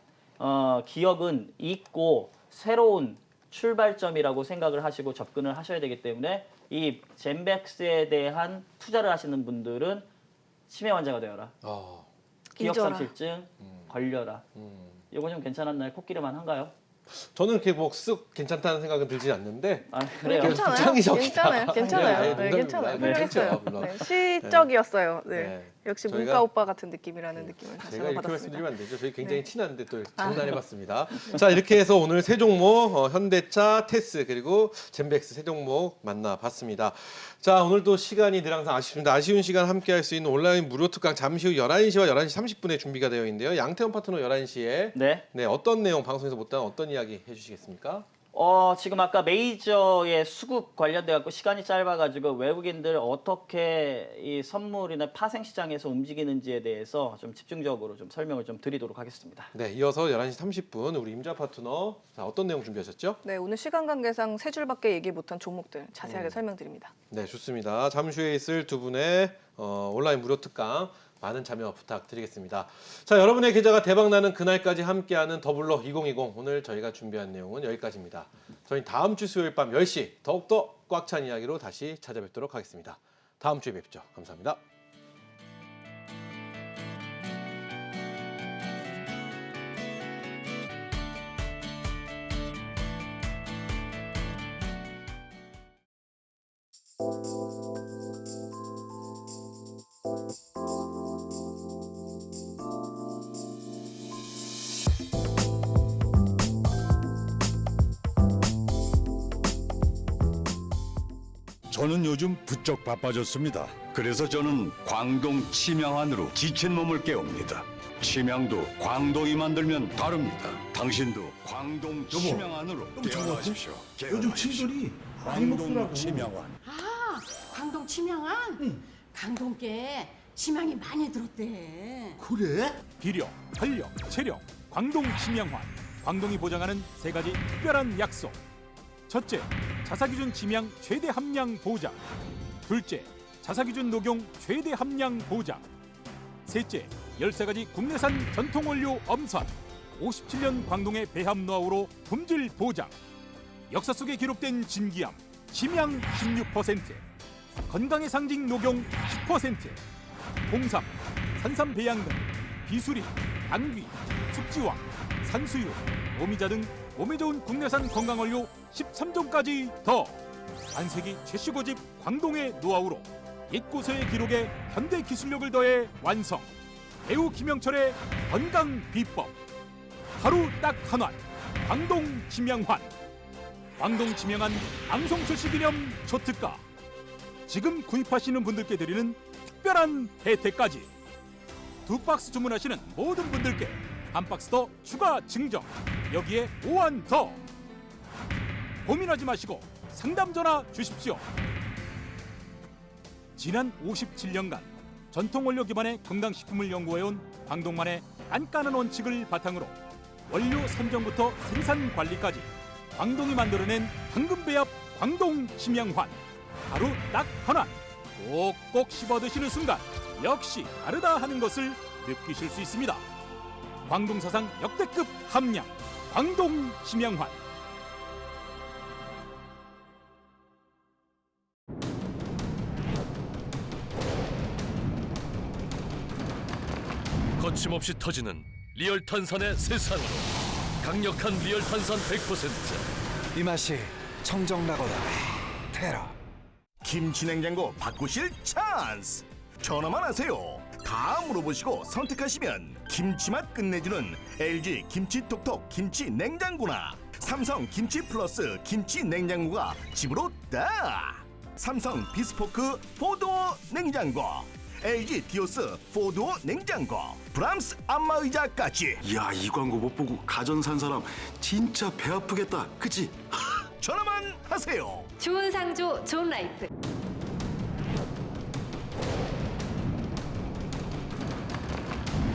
기억은 잊고 새로운 출발점이라고 생각을 하시고 접근을 하셔야 되기 때문에 이 젠백스에 대한 투자를 하시는 분들은 치매 환자가 되어라. 기억상실증 걸려라. 이거 좀 괜찮았나요? 코끼리만 한가요? 저는 이렇게 뭐 쓱 괜찮다는 생각은 들지 않는데. 그래요? 괜찮아요. 괜찮아요. 괜찮아요. 네, 괜찮아요. 네, 훌륭했어요. 물론. 네, 시적이었어요. 네. 네. 역시 저희가- 문과 오빠 같은 느낌이라는 느낌을 제가 제가 이렇게 받았습니다. 말씀드리면 안 되죠. 저희 굉장히 네. 친한데 또 장난해봤습니다. 자, 이렇게 해서 오늘 세 종목 현대차, 테스 그리고 젠백스 세 종목 만나봤습니다. 자, 오늘도 시간이 늘 항상 아쉽습니다. 아쉬운 시간 함께할 수 있는 온라인 무료 특강 잠시 후 11시와 11시 30분에 준비가 되어 있는데요. 양태원 파트너 11시에 네, 어떤 내용 방송에서 못다한 어떤 이야기 해주시겠습니까? 지금 아까 메이저의 수급 관련돼 갖고 시간이 짧아가지고 외국인들 어떻게 이 선물이나 파생 시장에서 움직이는지에 대해서 좀 집중적으로 좀 설명을 좀 드리도록 하겠습니다. 네, 이어서 11시 30분 우리 임자 파트너 자, 어떤 내용 준비하셨죠? 네, 오늘 시간 관계상 세 줄밖에 얘기 못한 종목들 자세하게 설명드립니다. 네, 좋습니다. 잠시 후에 있을 두 분의 온라인 무료 특강 많은 참여 부탁드리겠습니다. 자, 여러분의 계좌가 대박나는 그날까지 함께하는 더블로 2020 오늘 저희가 준비한 내용은 여기까지입니다. 저희 다음 주 수요일 밤 10시 더욱더 꽉 찬 이야기로 다시 찾아뵙도록 하겠습니다. 다음 주에 뵙죠. 감사합니다. 저는 요즘 부쩍 바빠졌습니다. 그래서 저는 광동 침양환으로 지친 몸을 깨웁니다. 침양도 광동이 만들면 다릅니다. 당신도 광동 침양환으로 깨어나십시오. 요즘 침돌이 광동 침양환. 아, 광동 침양환? 강동께 침양이 많이 들었대. 그래? 비력, 활력, 체력, 광동 침양환. 광동이 보장하는 세 가지 특별한 약속. 첫째, 자사기준 침양 최대 함량 보장. 둘째, 자사기준 녹용 최대 함량 보장. 셋째, 13가지 국내산 전통원료 엄선. 57년 광동의 배합 노하우로 품질 보장. 역사 속에 기록된 진기함 침양 16%, 건강의 상징 녹용 10%, 홍삼, 산삼 배양 등 비수리, 당귀, 숙지황, 산수유, 오미자 등 몸에 좋은 국내산 건강원료 13종까지 더. 반세기 최시고집 광동의 노하우로 옛고서의 기록에 현대 기술력을 더해 완성. 배우 김영철의 건강 비법. 하루 딱 한 완. 광동 침양환. 광동 침양환 방송 출시 기념 초특가. 지금 구입하시는 분들께 드리는 특별한 혜택까지. 2박스 주문하시는 모든 분들께 한 박스 더 추가 증정. 여기에 5완 더. 고민하지 마시고 상담 전화 주십시오. 지난 57년간 전통원료 기반의 건강식품을 연구해온 광동만의 깐깐한 원칙을 바탕으로 원료 선정부터 생산 관리까지 광동이 만들어낸 황금배합 광동 침양환. 하루 딱 하나 꼭꼭 씹어 드시는 순간 역시 다르다 하는 것을 느끼실 수 있습니다. 광동 사상 역대급 함량 광동 침양환. 거침없이 터지는 리얼 탄산의 세상으로 강력한 리얼 탄산 100%. 이 맛이 청정라거나 테라. 김치냉장고 바꾸실 찬스. 전화만 하세요. 다 물어보시고 선택하시면 김치맛 끝내주는 LG 김치톡톡 김치냉장고나 삼성 김치 플러스 김치냉장고가 집으로 딱. 삼성 비스포크 4도어 냉장고, LG 디오스 4도어 냉장고, 브람스 안마의자까지. 야, 이 광고 못 보고 가전 산 사람 진짜 배 아프겠다. 그치? 전화만 하세요. 좋은 상조, 좋은 라이프.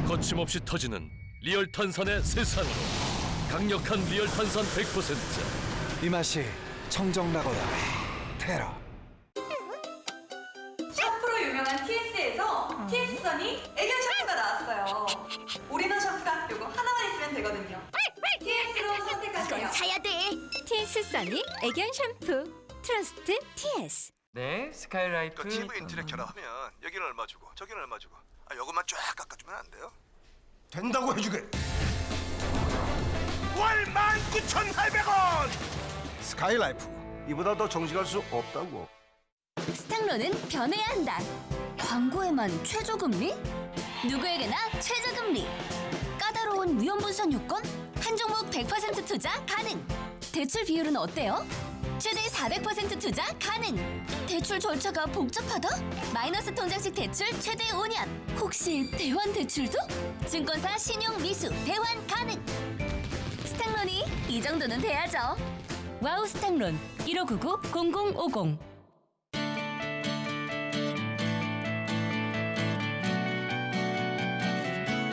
거침없이 터지는 리얼 탄산의 세상으로 강력한 리얼 탄산 100%. 이 맛이 청정라거나 테라. 샴푸로 유명한 TS에서 TS선이 애견 샴푸가 나왔어요. 올인원 샴푸가 요거 하나만 있으면 되거든요. TS로 선택하세요. 이건 사야 돼. TS 써니 애견 샴푸. 트러스트 TS. 네, 스카이라이프. 그 TV 인터넷 결합하면 여기는 얼마 주고 저기는 얼마 주고 요것만 쫙 깎아주면 안 돼요? 된다고 해주게. 월 19,800원. 스카이라이프, 이보다 더 정직할 수 없다고. 스탁로는 변해야 한다. 광고에만 최저금리? 누구에게나 최저금리. 까다로운 위험분산 요건? 한 종목 100% 투자 가능. 대출 비율은 어때요? 최대 400% 투자 가능. 대출 절차가 복잡하다? 마이너스 통장식 대출 최대 5년. 혹시 대환 대출도? 증권사 신용 미수 대환 가능. 스탁론이 이 정도는 돼야죠. 와우 스탁론 1599-0050